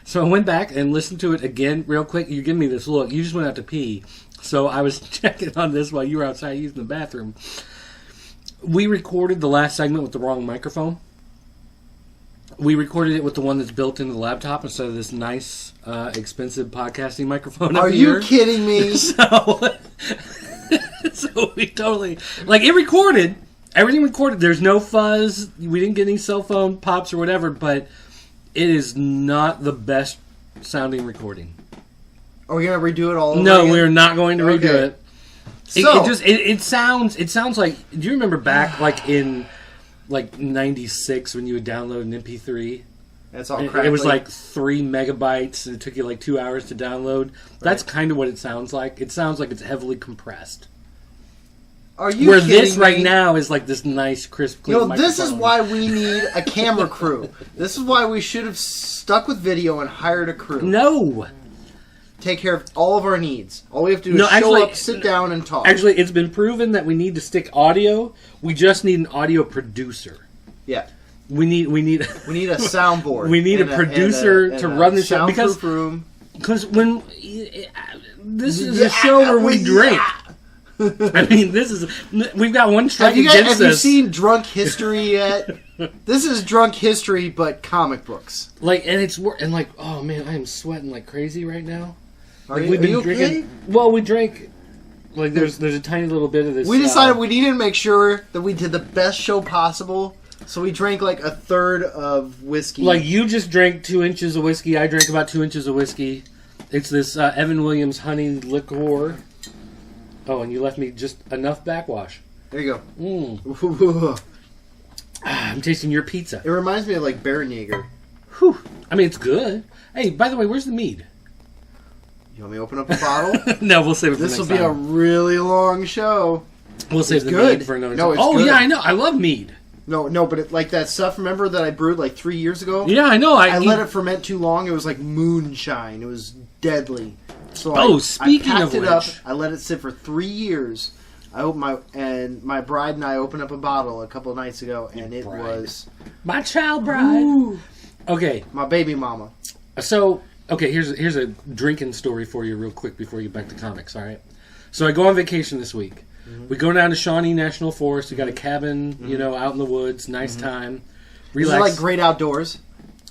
So I went back and listened to it again real quick. You give me this look. You just went out to pee. So I was checking on this while you were outside using the bathroom. We recorded the last segment with the wrong microphone. We recorded it with the one that's built into the laptop instead of this nice, expensive podcasting microphone. Are you kidding me? So we totally... Like, it recorded. Everything recorded. There's no fuzz. We didn't get any cell phone pops or whatever, but it is not the best sounding recording. Are we going to redo it all over No, again? we're not going to redo it. So, It sounds like... Do you remember back, like, in... like 96 when you would download an MP3. That's all It was like 3 megabytes and it took you like 2 hours to download. Right. That's kind of what it sounds like. It sounds like it's heavily compressed. Are you Where kidding this me? right now is like this nice, crisp, clean microphone. This is why we need a camera crew. This is why we should have stuck with video and hired a crew. No. Take care of all of our needs. All we have to do is show up, sit down, and talk. Actually, it's been proven that we need to stick audio. We just need an audio producer. Yeah. We need a soundboard. We need a producer to run the show because when this is a show where we drink. I mean, we've got one strike against us. Have you seen Drunk History yet? This is Drunk History, but comic books. Like, oh man, I am sweating like crazy right now. Are we've been you drinking. okay? Well, we drank. Like, there's a tiny little bit of this. We decided we needed to make sure that we did the best show possible, so we drank like a third of whiskey. Like, you just drank 2 inches of whiskey. I drank about 2 inches of whiskey. It's this Evan Williams honey liqueur. Oh, and you left me just enough backwash. There you go. I'm tasting your pizza. It reminds me of like Berenjeger. Whew. I mean, it's good. Hey, by the way, where's the mead? You want me to open up a bottle? No, we'll save it for next time. This will be a really long show. We'll save the mead for another time. It's good. Yeah, I know. I love mead. No, but like that stuff, remember that I brewed like 3 years ago? Yeah, I know. I let it ferment too long. It was like moonshine. It was deadly. So speaking I of packed it which, up. I let it sit for 3 years. I opened my bride and I opened up a bottle a couple of nights ago, and it was my child bride. Ooh. Okay, my baby mama. So here's a drinking story for you real quick before we get back to comics. All right. So I go on vacation this week. Mm-hmm. We go down to Shawnee National Forest. We got a cabin, out in the woods. Nice time. Relax. Is it like great outdoors?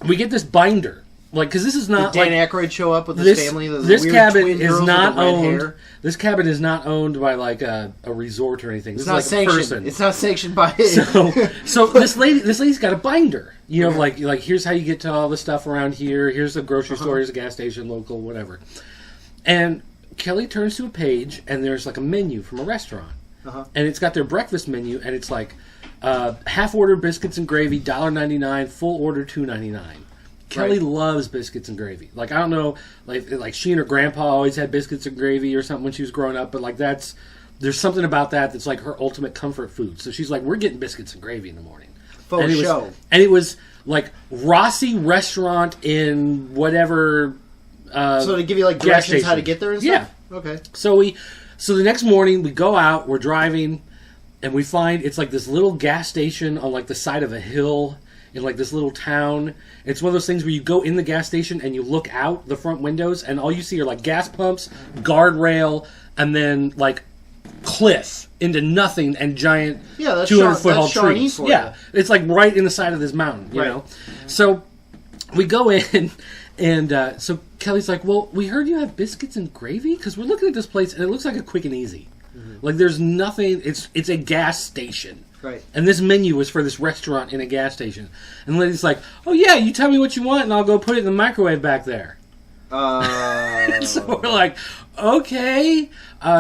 We get this binder. Like, because this is not Did Dan Aykroyd show up with his family? This cabin is not owned. This cabin is not owned by like a resort or anything. This is like sanctioned. A person. It's not sanctioned by. So this lady's got a binder. Like here's how you get to all the stuff around here. Here's a grocery store. Here's a gas station, local, whatever. And Kelly turns to a page, and there's like a menu from a restaurant, and it's got their breakfast menu, and it's like half order biscuits and gravy, $1.99, full order $2.99. Kelly loves biscuits and gravy. Like, I don't know, like she and her grandpa always had biscuits and gravy or something when she was growing up, but like there's something about that's like her ultimate comfort food. So she's like, we're getting biscuits and gravy in the morning. And it was like Rossi restaurant in whatever. So to give you like directions how to get there and stuff? Yeah. Okay. So the next morning we go out, we're driving, and we find it's like this little gas station on like the side of a hill. in like this little town. It's one of those things where you go in the gas station and you look out the front windows and all you see are like gas pumps, guardrail, and then like cliff into nothing and giant 200-foot tall trees. Yeah, it's like right in the side of this mountain, you know. So we go in, and so Kelly's like, "Well, we heard you have biscuits and gravy because we're looking at this place and it looks like a quick and easy. Like there's nothing. It's a gas station." Right. And this menu was for this restaurant in a gas station. And the lady's like, "Oh yeah, you tell me what you want and I'll go put it in the microwave back there." So we're like, okay.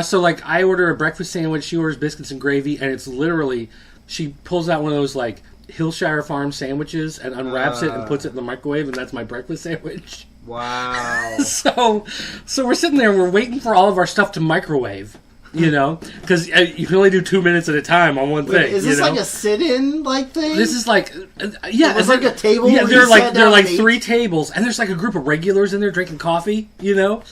So like I order a breakfast sandwich, she orders biscuits and gravy, and it's literally, she pulls out one of those like Hillshire Farm sandwiches and unwraps it and puts it in the microwave, and that's my breakfast sandwich. Wow. So we're sitting there and we're waiting for all of our stuff to microwave. You know, because you can only do 2 minutes at a time on one thing. Is this like a sit-in like thing? This is like, yeah, it's like a table. Yeah, they're like 3 tables, and there's like a group of regulars in there drinking coffee. You know,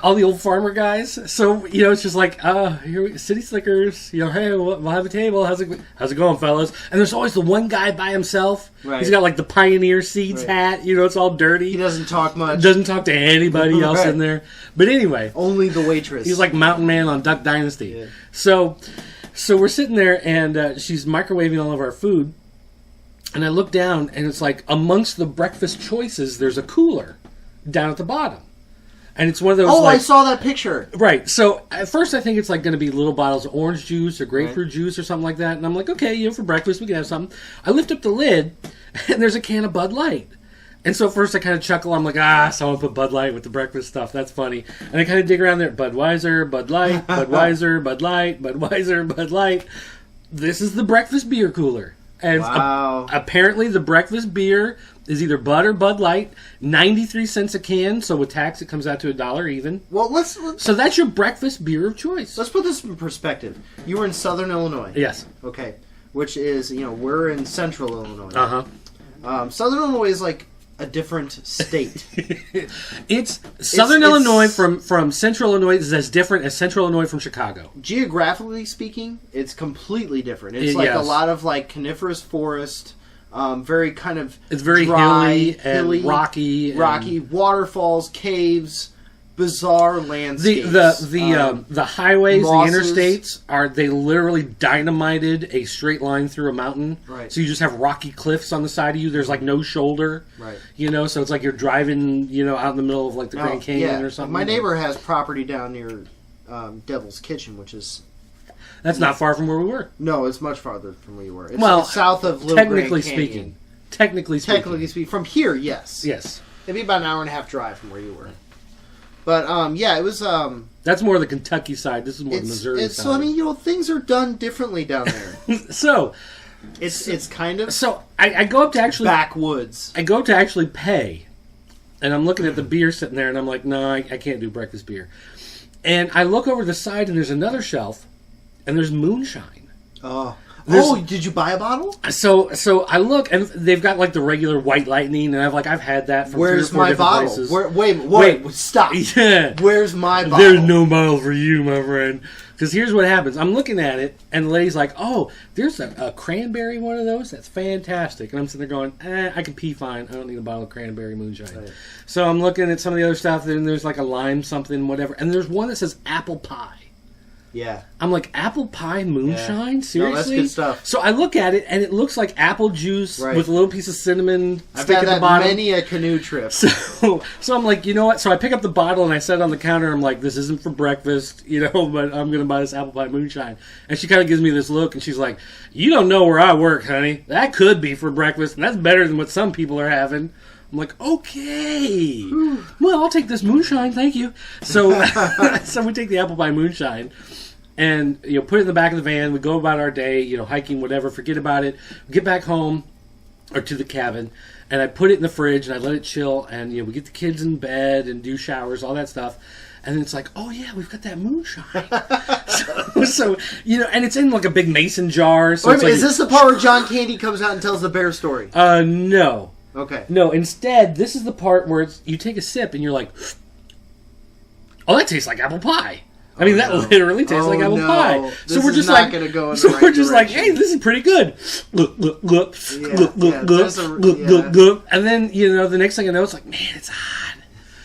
all the old farmer guys. So you know, it's just like, here City Slickers. You know, hey, we'll have a table. How's it going, fellas? And there's always the one guy by himself. Right. He's got like the Pioneer Seeds hat. You know, it's all dirty. He doesn't talk much. Doesn't talk to anybody else in there. But anyway, only the waitress. He's like Mountain Man on Duck Dynasty. Yeah. So we're sitting there, and she's microwaving all of our food. And I look down, and it's like amongst the breakfast choices, there's a cooler down at the bottom. And it's one of those. Oh, I saw that picture. Right. So at first, I think it's like going to be little bottles of orange juice or grapefruit juice or something like that. And I'm like, okay, you know, for breakfast we can have something. I lift up the lid, and there's a can of Bud Light. And so at first I kind of chuckle. I'm like, someone put Bud Light with the breakfast stuff. That's funny. And I kind of dig around there. Budweiser, Bud Light, Budweiser, Bud Light, Budweiser, Bud Light. This is the breakfast beer cooler. And apparently the breakfast beer is either Bud or Bud Light. 93 cents a can. So with tax it comes out to $1 even. Well, let's so that's your breakfast beer of choice. Let's put this in perspective. You were in Southern Illinois. Yes. Okay. Which is, you know, we're in Central Illinois. Uh-huh. Southern Illinois is like a different state. It's Southern Illinois from Central Illinois is as different as Central Illinois from Chicago. Geographically speaking, it's completely different. It's like a lot of like coniferous forest, very kind of it's very dry, hilly, rocky, waterfalls, caves, bizarre landscapes. The highways, mosses. the interstates they literally dynamited a straight line through a mountain. Right. So you just have rocky cliffs on the side of you. There's like no shoulder. Right. You know, so it's like you're driving, you know, out in the middle of like the Grand Canyon or something. My neighbor has property down near Devil's Kitchen, which is that's not far from where we were. No, it's much farther from where you were. It's south of Little technically Grand Canyon. speaking. Technically speaking, from here, yes. Yes. It'd be about an hour and a half drive from where you were. But, it was... that's more the Kentucky side. This is more the Missouri side. So, I mean, you know, things are done differently down there. So... It's kind of... So, I go up to actually... Backwoods. I go up to actually pay. And I'm looking at the beer sitting there, and I'm like, no, I can't do breakfast beer. And I look over the side, and there's another shelf, and there's moonshine. Did you buy a bottle? So I look, and they've got like the regular White Lightning, and I've had that from Where's 3 or 4 my different bottle? places. Wait, stop. Yeah. Where's my bottle? There's no bottle for you, my friend. Because here's what happens. I'm looking at it, and the lady's like, oh, there's a cranberry one of those? That's fantastic. And I'm sitting there going, I can pee fine. I don't need a bottle of cranberry moonshine. Right. So I'm looking at some of the other stuff, and there's like a lime something, whatever. And there's one that says apple pie. Yeah. I'm like, apple pie moonshine? Yeah. Seriously? No, that's good stuff. So I look at it, and it looks like apple juice with a little piece of cinnamon I've stick had at that the bottom. many a canoe trip. So I'm like, you know what? So I pick up the bottle, and I set it on the counter. I'm like, this isn't for breakfast, you know, but I'm going to buy this apple pie moonshine. And she kind of gives me this look, and she's like, you don't know where I work, honey. That could be for breakfast, and that's better than what some people are having. I'm like, okay. Well, I'll take this moonshine, thank you. So, so we take the apple pie moonshine. And, you know, put it in the back of the van. We go about our day, you know, hiking, whatever. Forget about it. We get back home or to the cabin. And I put it in the fridge and I let it chill. And, you know, we get the kids in bed and do showers, all that stuff. And then it's like, oh, yeah, we've got that moonshine. so, you know, and it's in like a big mason jar. So Wait, is this the part where John Candy comes out and tells the bear story? No. Okay. No, instead, this is the part where you take a sip and you're like, oh, that tastes like apple pie. I mean, that literally tastes like apple pie. So we're just like, hey, this is pretty good. Look, and then the next thing I know, it's like, man, it's hot.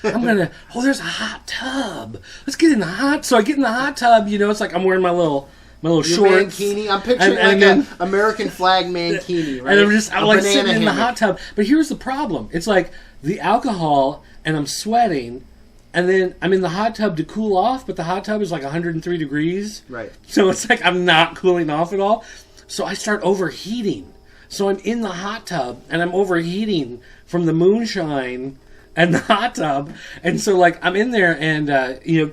There's a hot tub. Let's get in the hot. So I get in the hot tub. It's like I'm wearing my little shorts. Mankini. I'm picturing an American flag mankini, right? And I'm like sitting in the hot tub. But here's the problem. It's like the alcohol, and I'm sweating, and then I'm in the hot tub to cool off, but the hot tub is like 103 degrees. Right. So it's like I'm not cooling off at all. So I start overheating. So I'm in the hot tub, and I'm overheating from the moonshine and the hot tub. And so, like, I'm in there, and,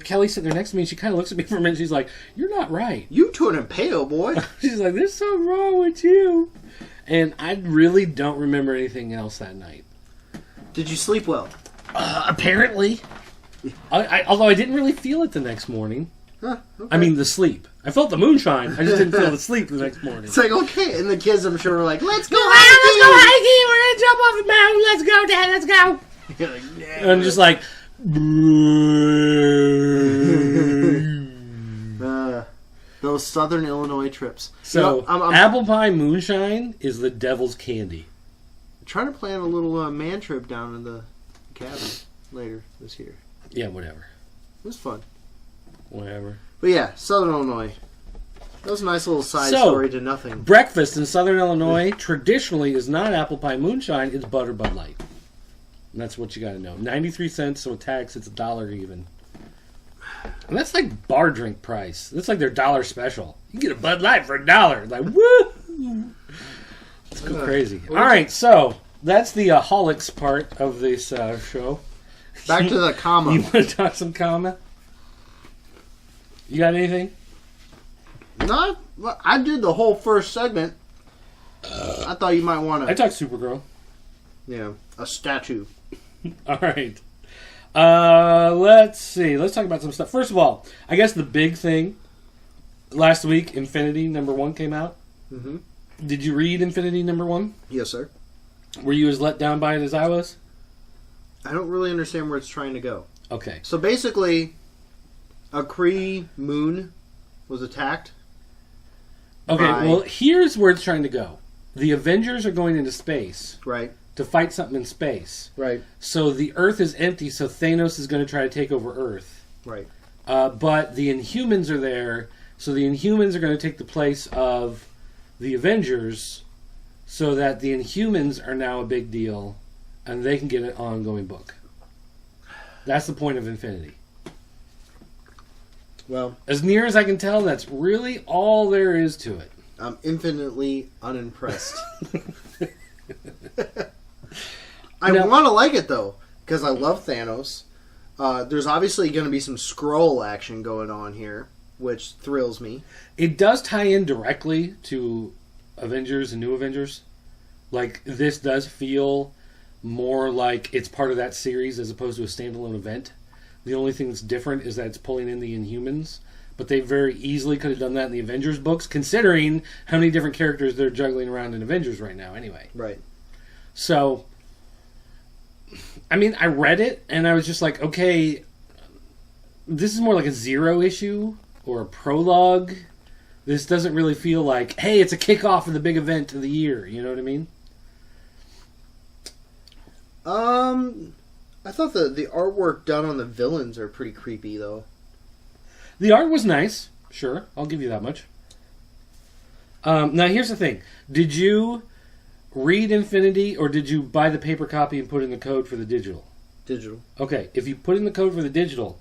Kelly's sitting there next to me, and she kind of looks at me for a minute, and she's like, you're not right. You turning pale, boy. She's like, there's something wrong with you. And I really don't remember anything else that night. Did you sleep well? Apparently. Although I didn't really feel it the next morning. Huh, okay. I mean, the sleep. I felt the moonshine. I just didn't feel the sleep the next morning. It's like, okay. And the kids, I'm sure, were like, let's go hiking. We're going to jump off the mountain. Let's go, Dad. Let's go. Like, yeah. And I'm just like... those Southern Illinois trips. So, I'm apple pie moonshine is the devil's candy. I'm trying to plan a little man trip down in the cabin later this year. Yeah, whatever. It was fun. Whatever. But yeah, Southern Illinois. That was a nice little side story to nothing. Breakfast in Southern Illinois traditionally is not apple pie moonshine, it's butter Bud Light. And that's what you got to know. 93 cents, so with tax, it's $1 even. And that's like bar drink price. That's like their dollar special. You get a Bud Light for $1. Like, woo! It's crazy. All right, so that's the holics part of this show. Back to the comma. You want to talk some comma? You got anything? No, I did the whole first segment. I thought you might want to... I talked Supergirl. Yeah, a statue. All right. Let's see. Let's talk about some stuff. First of all, I guess the big thing last week, Infinity #1 came out. Mm-hmm. Did you read Infinity #1? Yes, sir. Were you as let down by it as I was? I don't really understand where it's trying to go. Okay. So basically, a Kree moon was attacked. Okay, well, here's where it's trying to go. The Avengers are going into space. Right. To fight something in space. Right. So the Earth is empty, so Thanos is going to try to take over Earth. Right. But the Inhumans are there, so the Inhumans are going to take the place of the Avengers, so that the Inhumans are now a big deal, and they can get an ongoing book. That's the point of Infinity. Well, as near as I can tell, that's really all there is to it. I'm infinitely unimpressed. I want to like it, though, because I love Thanos. There's obviously going to be some Skrull action going on here, which thrills me. It does tie in directly to Avengers and New Avengers. Like, this does feel more like it's part of that series as opposed to a standalone event. The only thing that's different is that it's pulling in the Inhumans. But they very easily could have done that in the Avengers books, considering how many different characters they're juggling around in Avengers right now anyway. Right. So, I mean, I read it, and I was just like, okay, this is more like a 0 issue or a prologue. This doesn't really feel like, hey, it's a kickoff of the big event of the year. You know what I mean? I thought the artwork done on the villains are pretty creepy, though. The art was nice. Sure, I'll give you that much. Now, here's the thing. Did you read Infinity, or did you buy the paper copy and put in the code for the digital? Digital. Okay, if you put in the code for the digital,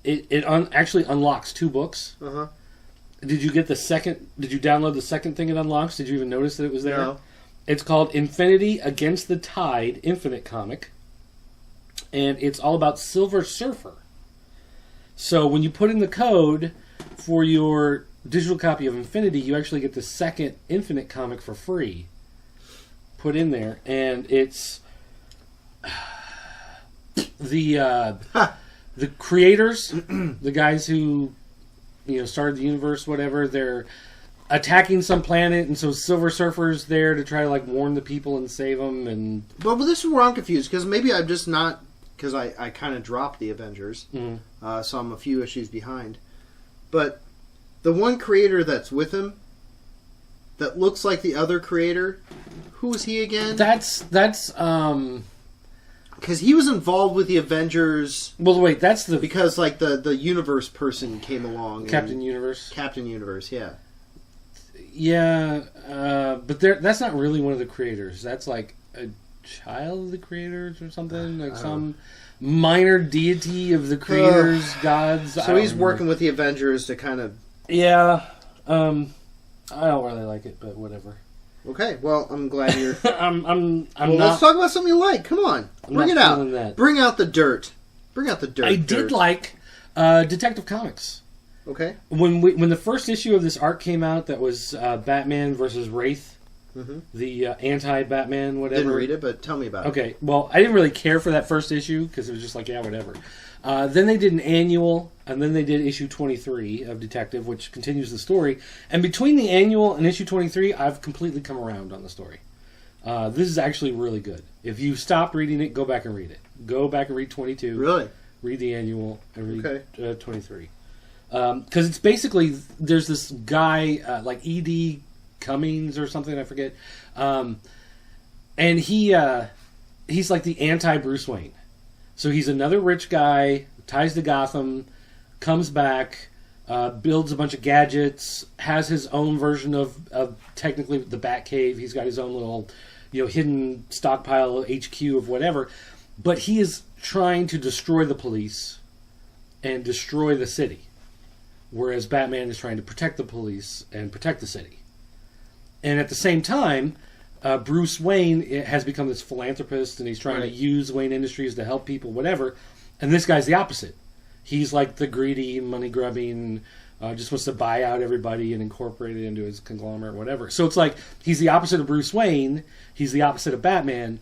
it actually unlocks 2 books. Uh-huh. Did you get the second... Did you download the second thing it unlocks? Did you even notice that it was there? No. It's called Infinity Against the Tide Infinite Comic. And it's all about Silver Surfer. So when you put in the code for your digital copy of Infinity, you actually get the second Infinite comic for free. Put in there. And it's... the creators, the guys who started the universe, whatever, they're attacking some planet, and so Silver Surfer's there to try to warn the people and save them. And but this is where I'm confused, because maybe I'm just not, because I kind of dropped the Avengers, so I'm a few issues behind. but the one creator that's with him, that looks like the other creator, who is he again? That's because he was involved with the Avengers. Well, wait, that's because like the universe person came along. Captain Universe. Captain Universe, yeah. Yeah, but that's not really one of the creators. That's like a child of the creators or something, like some minor deity of the creators, gods. So he's working with the Avengers to kind of. Yeah, I don't really like it, but whatever. Okay, well, I'm glad you're. I'm well, not. Let's talk about something you like. Come on, bring it out. That. Bring out the dirt. Bring out the dirt. I did like Detective Comics. Okay. When the first issue of this arc came out, that was Batman versus Wraith, the anti-Batman, whatever. Didn't read it, but tell me about it. Okay, well, I didn't really care for that first issue because it was just like, yeah, whatever. Then they did an annual, and then they did issue 23 of Detective, which continues the story. And between the annual and issue 23, I've completely come around on the story. This is actually really good. If you stopped reading it, go back and read it. Go back and read 22. Really? Read the annual and read 23. Because it's basically, there's this guy, like E.D. Cummings or something, I forget. And he's like the anti-Bruce Wayne. So he's another rich guy, ties to Gotham, comes back, builds a bunch of gadgets, has his own version of technically the Batcave. He's got his own little, hidden stockpile HQ of whatever. But he is trying to destroy the police and destroy the city. Whereas Batman is trying to protect the police and protect the city. And at the same time, Bruce Wayne has become this philanthropist, and he's trying to use Wayne Industries to help people, whatever. And this guy's the opposite. He's like the greedy, money-grubbing, just wants to buy out everybody and incorporate it into his conglomerate, whatever. So it's like he's the opposite of Bruce Wayne, he's the opposite of Batman,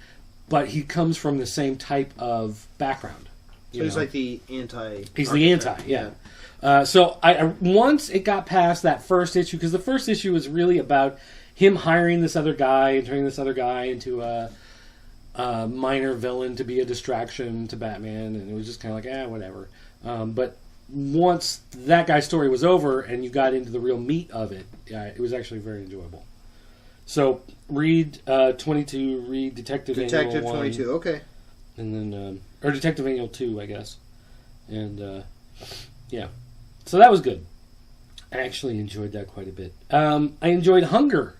but he comes from the same type of background. So he's like the anti. He's the anti, yeah. So I once it got past that first issue, because the first issue was really about him hiring this other guy and turning this other guy into a minor villain to be a distraction to Batman, and it was just kind of like, whatever. But once that guy's story was over and you got into the real meat of it, it was actually very enjoyable. So read 22, read Detective Annual 1. 22, okay. And then, or Detective Annual 2, I guess. And, yeah. So that was good. I actually enjoyed that quite a bit. I enjoyed Hunger.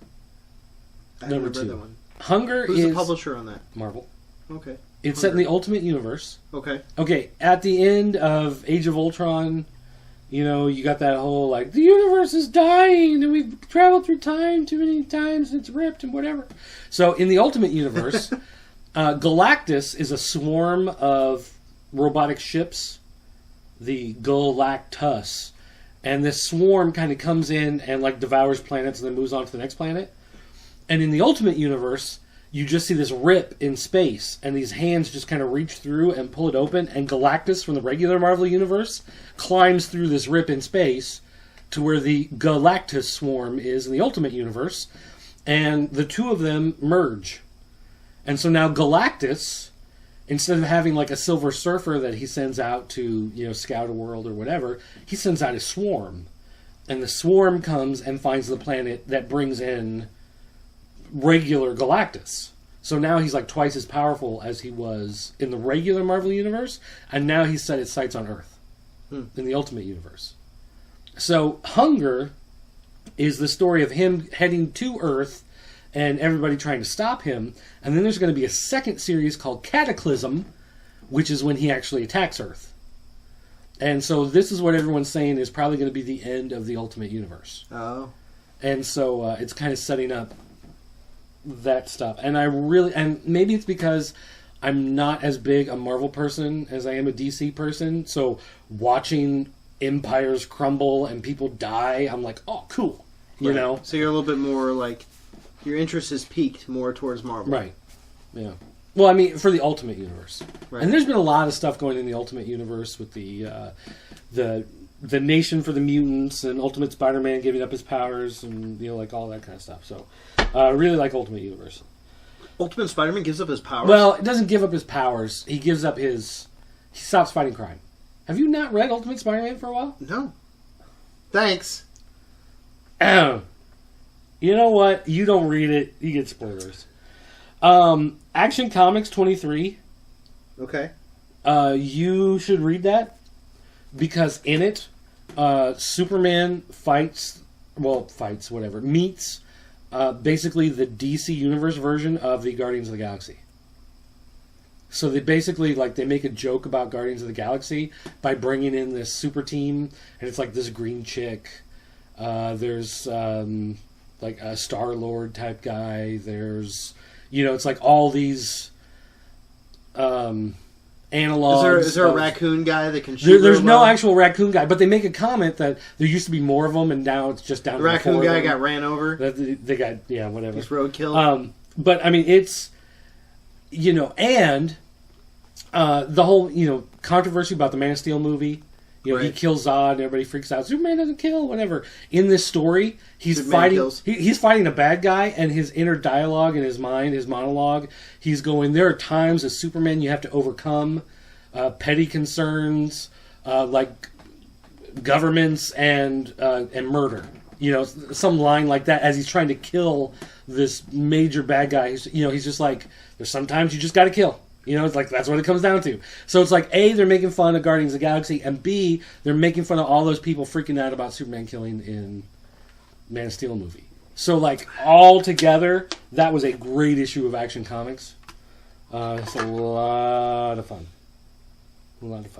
Number 2. That one. Hunger Who's is the publisher on that? Marvel. Okay. It's set in the Ultimate Universe. Okay. Okay, at the end of Age of Ultron, you got that whole, like, the universe is dying, and we've traveled through time too many times, and it's ripped, and whatever. So, in the Ultimate Universe, Galactus is a swarm of robotic ships, the Galactus, and this swarm kind of comes in and, like, devours planets and then moves on to the next planet. And in the Ultimate Universe, you just see this rip in space, and these hands just kind of reach through and pull it open, and Galactus from the regular Marvel Universe climbs through this rip in space to where the Galactus swarm is in the Ultimate Universe, and the two of them merge. And so now Galactus, instead of having like a Silver Surfer that he sends out to, scout a world or whatever, he sends out a swarm. And the swarm comes and finds the planet that brings in regular Galactus. So now he's like twice as powerful as he was in the regular Marvel Universe, and now he's set his sights on Earth in the Ultimate Universe. So Hunger is the story of him heading to Earth and everybody trying to stop him, and then there's going to be a second series called Cataclysm, which is when he actually attacks Earth. And so this is what everyone's saying is probably going to be the end of the Ultimate Universe. Oh. And so it's kind of setting up that stuff. And maybe it's because I'm not as big a Marvel person as I am a DC person, so watching empires crumble and people die, I'm like, oh, cool. You know? So you're a little bit more like, your interest is peaked more towards Marvel. Right. Yeah. Well, I mean, for the Ultimate Universe. Right. And there's been a lot of stuff going in the Ultimate Universe with the Nation for the Mutants and Ultimate Spider-Man giving up his powers and, like all that kind of stuff. So, I really like Ultimate Universe. Ultimate Spider-Man gives up his powers? Well, it doesn't give up his powers. He gives up he stops fighting crime. Have you not read Ultimate Spider-Man for a while? No. Thanks. You know what? You don't read it, you get spoilers. Action Comics 23. Okay. You should read that because in it, Superman meets basically the DC Universe version of the Guardians of the Galaxy. So they basically, they make a joke about Guardians of the Galaxy by bringing in this super team, and it's like this green chick. There's a Star-Lord type guy. There's, it's like all these analogs. Is there a raccoon guy that can shoot? There's no actual raccoon guy, but they make a comment that there used to be more of them, and now it's just down to the raccoon four guy of them. got ran over. They got, whatever. He's roadkill. But I mean, it's, and the whole, controversy about the Man of Steel movie. Right. He kills Zod, and everybody freaks out. Superman doesn't kill, whatever. In this story, he's Superman fighting. Kills. He's fighting a bad guy, and his inner dialogue in his mind, his monologue, he's going. There are times as Superman you have to overcome petty concerns like governments and murder. Some line like that as he's trying to kill this major bad guy. He's just like, there's sometimes you just got to kill. It's like, that's what it comes down to. So it's like, A, they're making fun of Guardians of the Galaxy, and B, they're making fun of all those people freaking out about Superman killing in Man of Steel movie. So, all together, that was a great issue of Action Comics. It's a lot of fun. A lot of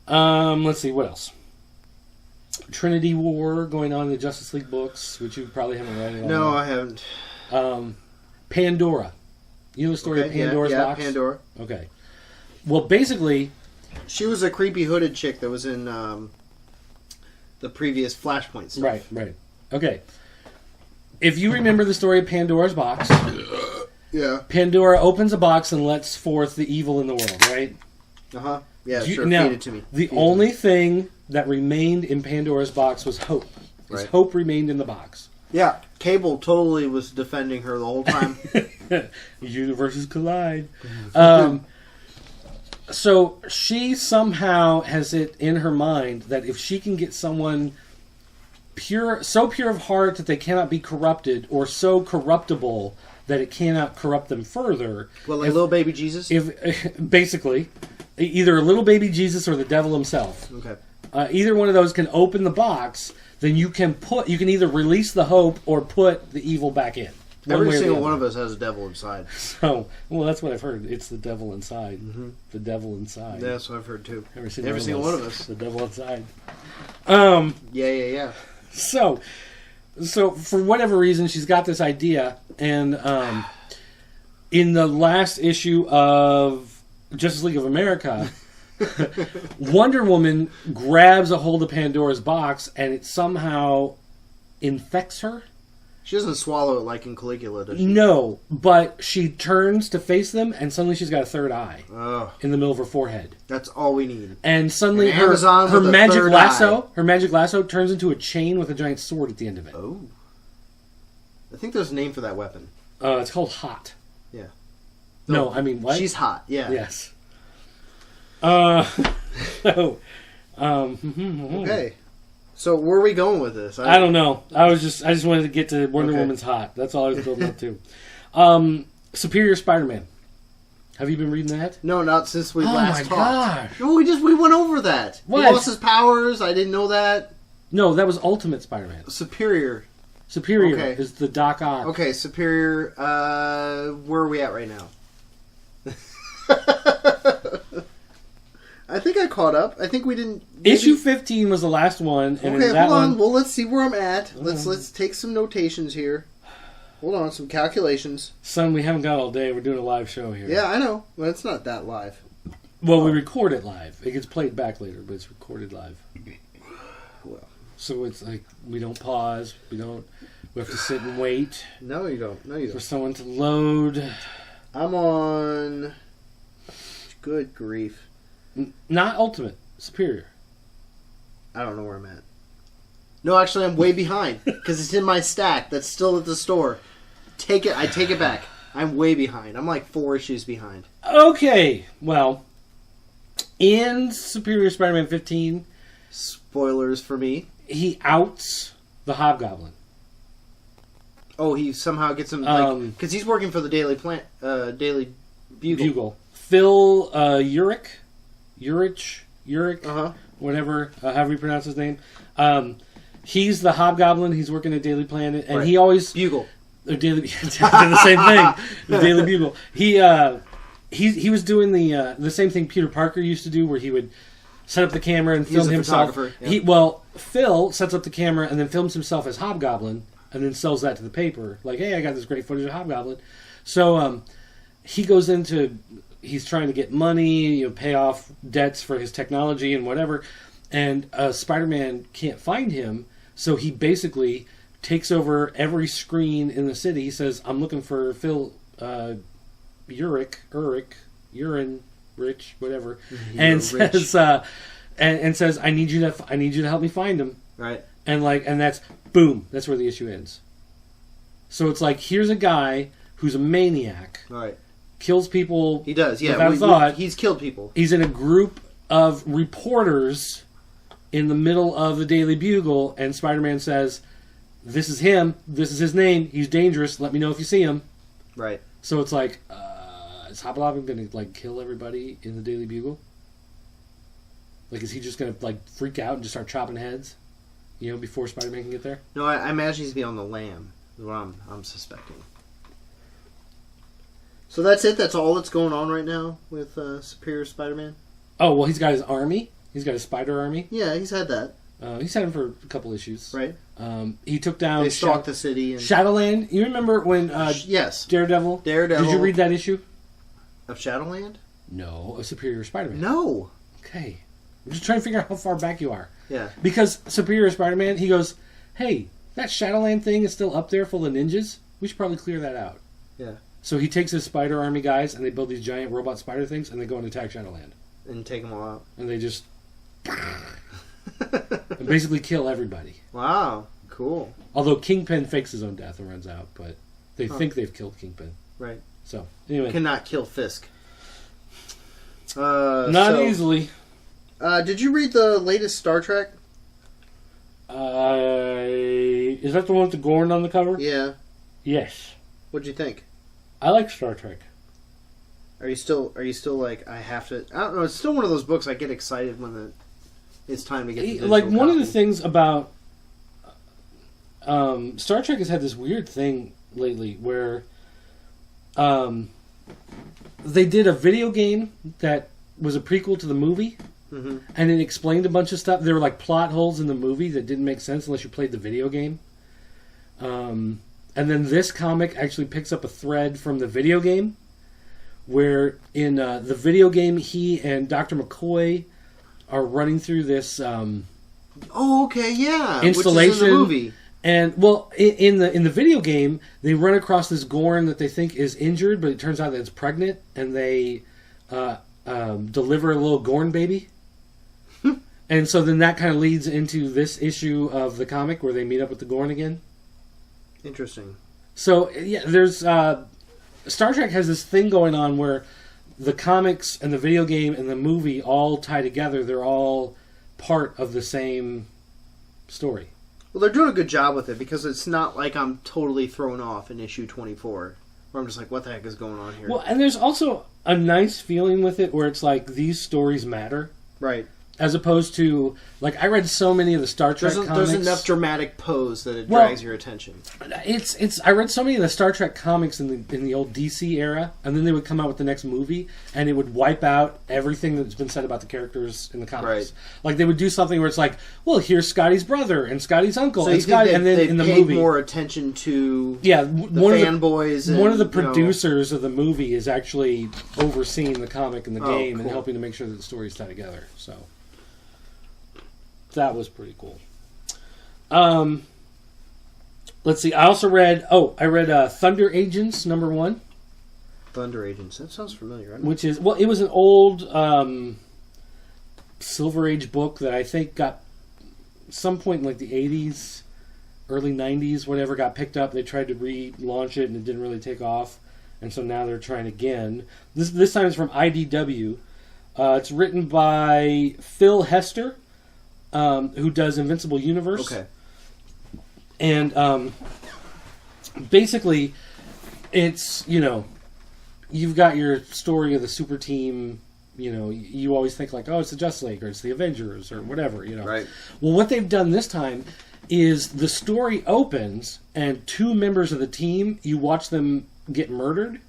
fun. Let's see, what else? Trinity War going on in the Justice League books, which you probably haven't read at all. No, I haven't. Pandora. You know the story of Pandora's box? Yeah, Pandora. Okay. Well, basically, she was a creepy hooded chick that was in the previous Flashpoint stuff. Right. Okay. If you remember the story of Pandora's box, yeah. Pandora opens a box and lets forth the evil in the world, right? Uh-huh. Yeah, sure. Now, feed it to me. The only thing that remained in Pandora's box was hope. Right. Hope remained in the box. Yeah, Cable totally was defending her the whole time. Universes collide. So she somehow has it in her mind that if she can get someone so pure of heart that they cannot be corrupted, or so corruptible that it cannot corrupt them further. Well, like little baby Jesus? Basically, either a little baby Jesus or the devil himself. Okay. Either one of those can open the box. Then you can either release the hope or put the evil back in. Every single one of us has a devil inside. So, well, that's what I've heard. It's the devil inside. Mm-hmm. The devil inside. Yeah, that's what I've heard too. Every single one of us. The devil inside. Yeah. So for whatever reason, she's got this idea, and in the last issue of Justice League of America, Wonder Woman grabs a hold of Pandora's box, and it somehow infects her. She doesn't swallow it like in Caligula, does she? No, but she turns to face them, and suddenly she's got a third eye in the middle of her forehead. That's all we need. And suddenly her magic lasso turns into a chain with a giant sword at the end of it. Oh. I think there's a name for that weapon. It's called Hot. Yeah. No, I mean, what? She's hot, yeah. Yes. Okay. So where are we going with this? I don't know. I just wanted to get to Wonder Woman's hot. That's all I was building up to. Superior Spider-Man. Have you been reading that? No, not since we last talked. Gosh. No, we went over that. What? He lost his powers. I didn't know that. No, that was Ultimate Spider-Man. Superior is the Doc Ock. Okay, Superior. Where are we at right now? I think I caught up. I think we didn't. Maybe... Issue 15 was the last one, and okay, in that hold on. one... Well, let's see where I'm at. Let's take some notations here. Hold on, some calculations. Son, we haven't got all day. We're doing a live show here. Yeah, I know. Well, it's not that live. Well, we record it live. It gets played back later, but it's recorded live. Well, so it's like we don't pause. We have to sit and wait. No, you don't. For someone to load. I'm on. Good grief. Not Ultimate. Superior. I don't know where I'm at. No, actually, I'm way behind because it's in my stack. That's still at the store. I take it back. I'm way behind. I'm like 4 issues behind. Okay, well, in Superior Spider-Man 15, Spoilers for me. He outs the Hobgoblin. Oh, he somehow gets him because he's working for the Daily Bugle. Phil Urich, whatever, however you pronounce his name. He's the Hobgoblin. He's working at Daily Planet, and he always Bugle. Daily, the same thing. The Daily Bugle. He was doing the same thing Peter Parker used to do, where he would set up the camera and film himself. Yeah. Phil sets up the camera and then films himself as Hobgoblin, and then sells that to the paper. Like, hey, I got this great footage of Hobgoblin. So he goes into, he's trying to get money, pay off debts for his technology and whatever. And Spider-Man can't find him, so he basically takes over every screen in the city. He says, "I'm looking for Phil Rich, whatever," and says, and says, "I need you to help me find him." Right. And that's boom. That's where the issue ends. So it's like, here's a guy who's a maniac. Right. Kills people. He does. Yeah. Without thought. He's killed people. He's in a group of reporters in the middle of the Daily Bugle, and Spider-Man says, "This is him. This is his name. He's dangerous. Let me know if you see him." Right. So it's like, is Hobgoblin going to kill everybody in the Daily Bugle? Like, is he just going to freak out and just start chopping heads? Before Spider-Man can get there? No, I imagine he's beyond the lamb. Is what I'm suspecting. So that's it. That's all that's going on right now with Superior Spider-Man. Oh, well, he's got his army. He's got his spider army. Yeah, he's had that. He's had him for a couple issues. Right. He took down... They stalked the city. And... Shadowland. You remember when... yes. Daredevil. Did you read that issue? Of Shadowland? No, of Superior Spider-Man. No. Okay. I'm just trying to figure out how far back you are. Yeah. Because Superior Spider-Man, he goes, "Hey, that Shadowland thing is still up there full of ninjas. We should probably clear that out." Yeah. So he takes his spider army guys, and they build these giant robot spider things, and they go and attack Shadowland. And take them all out. And they just... and basically kill everybody. Wow. Cool. Although Kingpin fakes his own death and runs out, but they think they've killed Kingpin. Right. So, anyway. Cannot kill Fisk. Not easily. Did you read the latest Star Trek? Is that the one with the Gorn on the cover? Yeah. Yes. What'd you think? I like Star Trek. Are you still like, I have to... I don't know, it's still one of those books I get excited when it's time to get the digital one copy. of the things about Star Trek has had this weird thing lately where they did a video game that was a prequel to the movie, and it explained a bunch of stuff. There were plot holes in the movie that didn't make sense unless you played the video game. And then this comic actually picks up a thread from the video game, where in the video game, he and Dr. McCoy are running through this installation. Which is in the movie. And in the video game, they run across this Gorn that they think is injured, but it turns out that it's pregnant, and they deliver a little Gorn baby. And so then that kind of leads into this issue of the comic where they meet up with the Gorn again. Interesting. So yeah, there's Star Trek has this thing going on where the comics and the video game and the movie all tie together. They're all part of the same story. Well, they're doing a good job with it because it's not like I'm totally thrown off in issue 24, where I'm just like, what the heck is going on here? Well, and there's also a nice feeling with it where it's like these stories matter. Right. As opposed to, I read so many of the Star Trek comics. There's enough dramatic pose that it drags your attention. I read so many of the Star Trek comics in the old DC era, and then they would come out with the next movie, and it would wipe out everything that's been said about the characters in the comics. Right. They would do something where it's like, well, here's Scotty's brother and Scotty's uncle, so and Scotty, and then in the movie, more attention to the fanboys. One of the producers of the movie is actually overseeing the comic and the game and helping to make sure that the stories tie together. So. That was pretty cool. Let's see. I also read. I read Thunder Agents #1. Thunder Agents. That sounds familiar. Which is it was an old Silver Age book that I think got some point in the 80s, early 90s, whatever, got picked up. They tried to relaunch it and it didn't really take off, and so now they're trying again. This time it's from IDW. It's written by Phil Hester. who does Invincible Universe. Okay. And basically, it's, you've got your story of the super team. You always think like, oh, it's the Justice League or it's the Avengers or whatever. Right. Well, what they've done this time is the story opens and 2 members of the team, you watch them get murdered.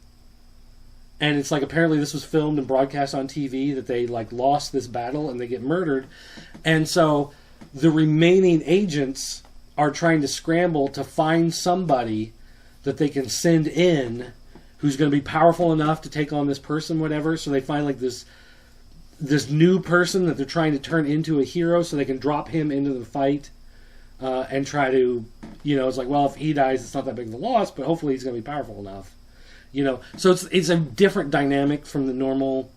And it's like apparently this was filmed and broadcast on TV that they like lost this battle and they get murdered. And so the remaining agents are trying to scramble to find somebody that they can send in who's going to be powerful enough to take on this person, whatever. So they find like this new person that they're trying to turn into a hero so they can drop him into the fight and try to, it's like, well, if he dies, it's not that big of a loss, but hopefully he's going to be powerful enough. So it's a different dynamic from the normal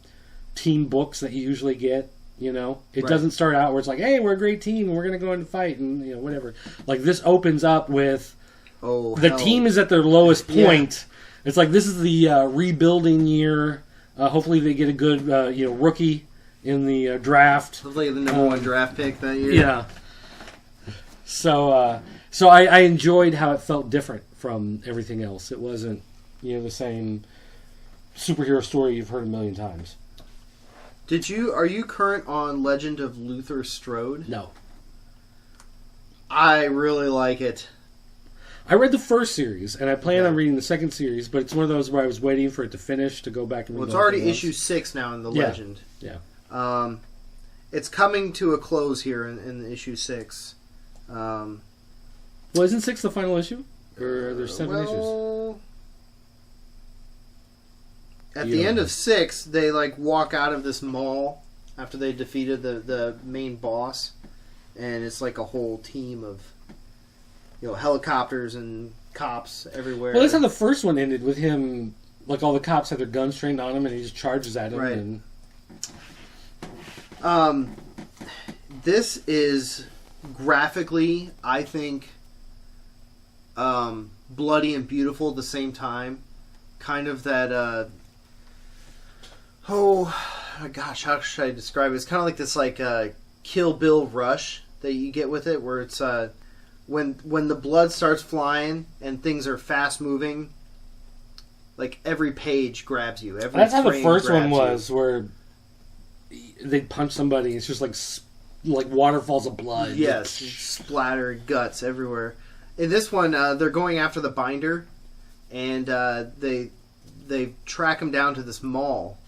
team books that you usually get. It doesn't start out where it's like, hey, we're a great team and we're going to go into fight and whatever. Like this opens up with the team is at their lowest point. Yeah. It's like this is the rebuilding year. Hopefully they get a good rookie in the draft. Hopefully the number 1 draft pick that year. Yeah. So I enjoyed how it felt different from everything else. It wasn't the same superhero story you've heard a million times. Are you current on Legend of Luther Strode? No. I really like it. I read the first series, and I plan on reading the second series, but it's one of those where I was waiting for it to finish to go back and read. Well, it's already issue 6 now in the Legend. Yeah. It's coming to a close here in issue 6. Well, isn't 6 the final issue? Or are there 7 issues? At the end of 6, they walk out of this mall after they defeated the main boss, and it's like a whole team of helicopters and cops everywhere. Well, that's how the first one ended, with him, like all the cops had their guns trained on him, and he just charges at him. Right. And... this is graphically, I think, bloody and beautiful at the same time. Kind of that. Oh gosh, how should I describe it? It's kind of like this Kill Bill rush that you get with it, where it's when the blood starts flying and things are fast moving. Like every page grabs you. That's how the first one was, where they punch somebody. It's just like waterfalls of blood. Yes, splattered guts everywhere. In this one, they're going after the binder, and they track him down to this mall.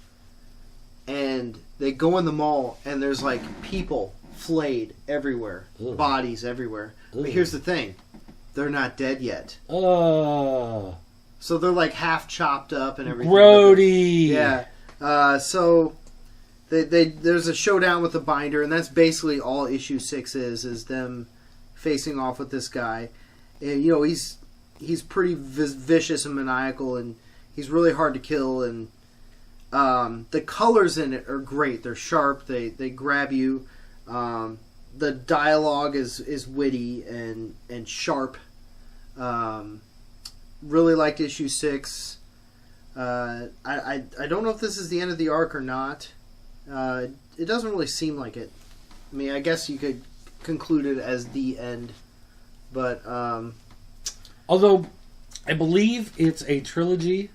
And they go in the mall, and there's people flayed everywhere, bodies everywhere. But here's the thing: they're not dead yet. So they're half chopped up and everything. Brody. Yeah. So there's a showdown with the binder, and that's basically all issue 6 is them facing off with this guy. And he's pretty vicious and maniacal, and he's really hard to kill. And the colors in it are great. They're sharp. They grab you. The dialogue is witty and sharp. Really liked issue 6. I don't know if this is the end of the arc or not. It doesn't really seem like it. I mean, I guess you could conclude it as the end, but although I believe it's a trilogy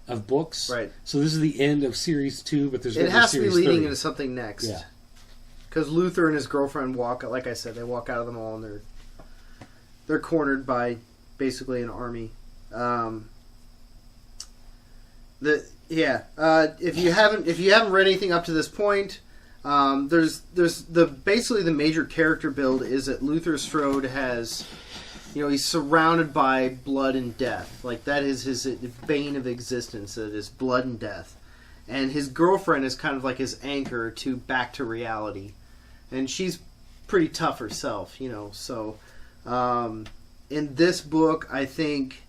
of books, right? So this is the end of series 2, but there's it has to be leading 3. into something next. Yeah, because Luther and his girlfriend walk, like I said, they walk out of the mall and they're cornered by basically an army. If you haven't read anything up to this point, there's basically the major character build is that Luther Strode has, he's surrounded by blood and death. Like that is his bane of existence. That is blood and death, and his girlfriend is kind of like his anchor to back to reality, and she's pretty tough herself, So, in this book, I think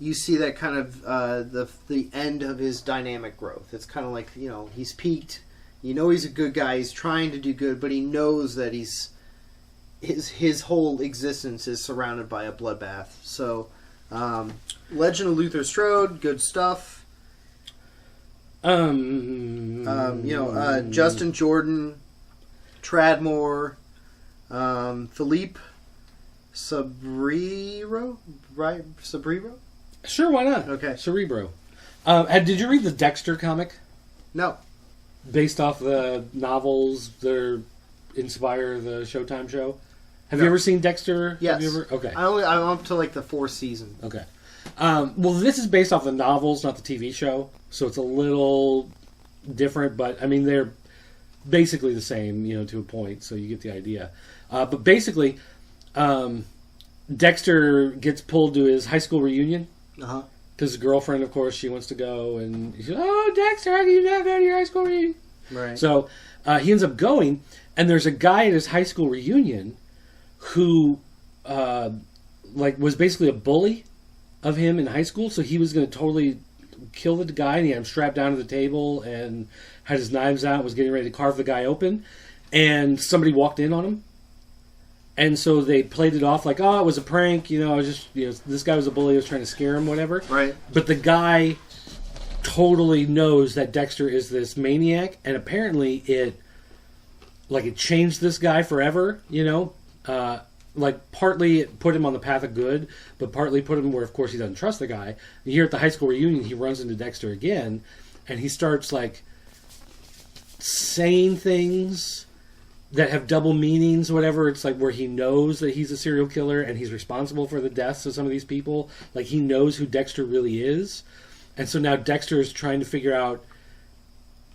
you see that kind of the end of his dynamic growth. It's kind of like, he's peaked. He's a good guy. He's trying to do good, but he knows that his whole existence is surrounded by a bloodbath. So, Legend of Luther Strode, good stuff. Justin Justin Jordan, Tradmore, Philippe Sabriro, right? Sabriro? Sure, why not? Okay. Cerebro. Did you read the Dexter comic? No. Based off the novels that inspire the Showtime show? Have No. you ever seen Dexter? Yes. Have you ever? Okay. I'm up to like the 4th season. Okay. Well, this is based off the novels, not the TV show, so it's a little different, but I mean they're basically the same, to a point, so you get the idea. But basically, Dexter gets pulled to his high school reunion Uh-huh. because his girlfriend, of course, she wants to go, and he's like, "Oh, Dexter, how can you not go to your high school reunion?" Right. So he ends up going, and there's a guy at his high school reunion who, was basically a bully of him in high school. So he was going to totally kill the guy, and he had him strapped down to the table and had his knives out, was getting ready to carve the guy open, and somebody walked in on him. And so they played it off like, oh, it was a prank, I was just, this guy was a bully, I was trying to scare him, whatever. Right. But the guy totally knows that Dexter is this maniac, and apparently it changed this guy forever, partly it put him on the path of good, but partly put him where, of course, he doesn't trust the guy. And here at the high school reunion, he runs into Dexter again, and he starts, saying things that have double meanings, whatever. It's where he knows that he's a serial killer and he's responsible for the deaths of some of these people. He knows who Dexter really is. And so now Dexter is trying to figure out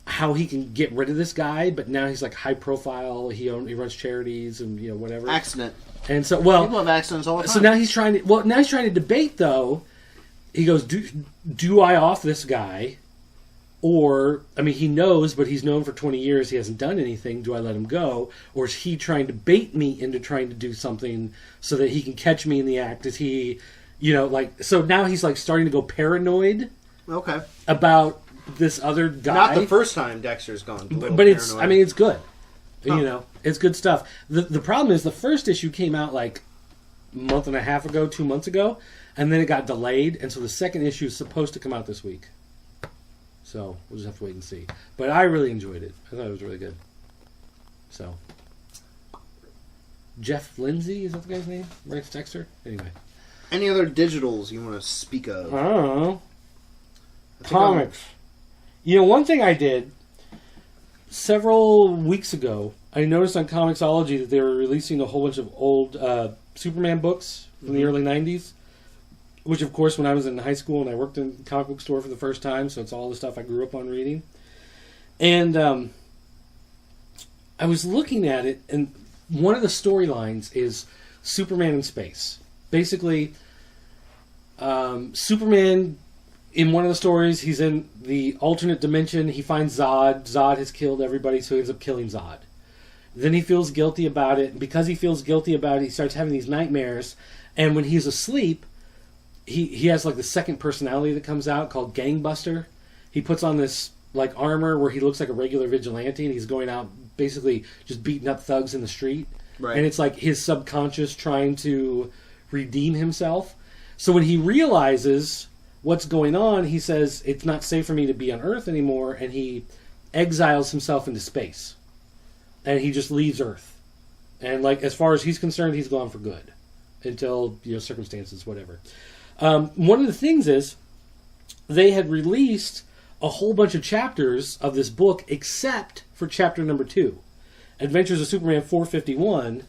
how he can get rid of this guy, but now he's high profile. He runs charities and whatever. Accident. And so People have accidents all the time. So now he's trying to debate though. He goes, do I off this guy? Or, he knows, but he's known for 20 years, he hasn't done anything. Do I let him go? Or is he trying to bait me into trying to do something so that he can catch me in the act? Is he, so now he's starting to go paranoid. Okay. About this other guy. Not the first time Dexter's gone. But it's, paranoid. it's good. Huh. It's good stuff. The problem is the first issue came out a month and a half ago, 2 months ago, and then it got delayed, and so the second issue is supposed to come out this week. So we'll just have to wait and see. But I really enjoyed it. I thought it was really good. So Jeff Lindsay, is that the guy's name? Writes Dexter? Anyway. Any other digitals you want to speak of? I don't know. Comics. One thing I did several weeks ago, I noticed on Comixology that they were releasing a whole bunch of old Superman books from the early 90s. Which, of course, when I was in high school and I worked in a comic book store for the first time, so it's all the stuff I grew up on reading. And I was looking at it, and one of the storylines is Superman in space. Basically, Superman, in one of the stories, he's in the alternate dimension. He finds Zod. Zod has killed everybody, so he ends up killing Zod. Then he feels guilty about it. And because he feels guilty about it, he starts having these nightmares. And when he's asleep, he has the second personality that comes out called Gangbuster. He puts on this armor where he looks like a regular vigilante, and he's going out basically just beating up thugs in the street. Right. And it's his subconscious trying to redeem himself. So when he realizes what's going on, he says, it's not safe for me to be on Earth anymore, and he exiles himself into space. And he just leaves Earth. And as far as he's concerned, he's gone for good. Until, circumstances, whatever. One of the things is, they had released a whole bunch of chapters of this book, except for chapter number 2. Adventures of Superman 451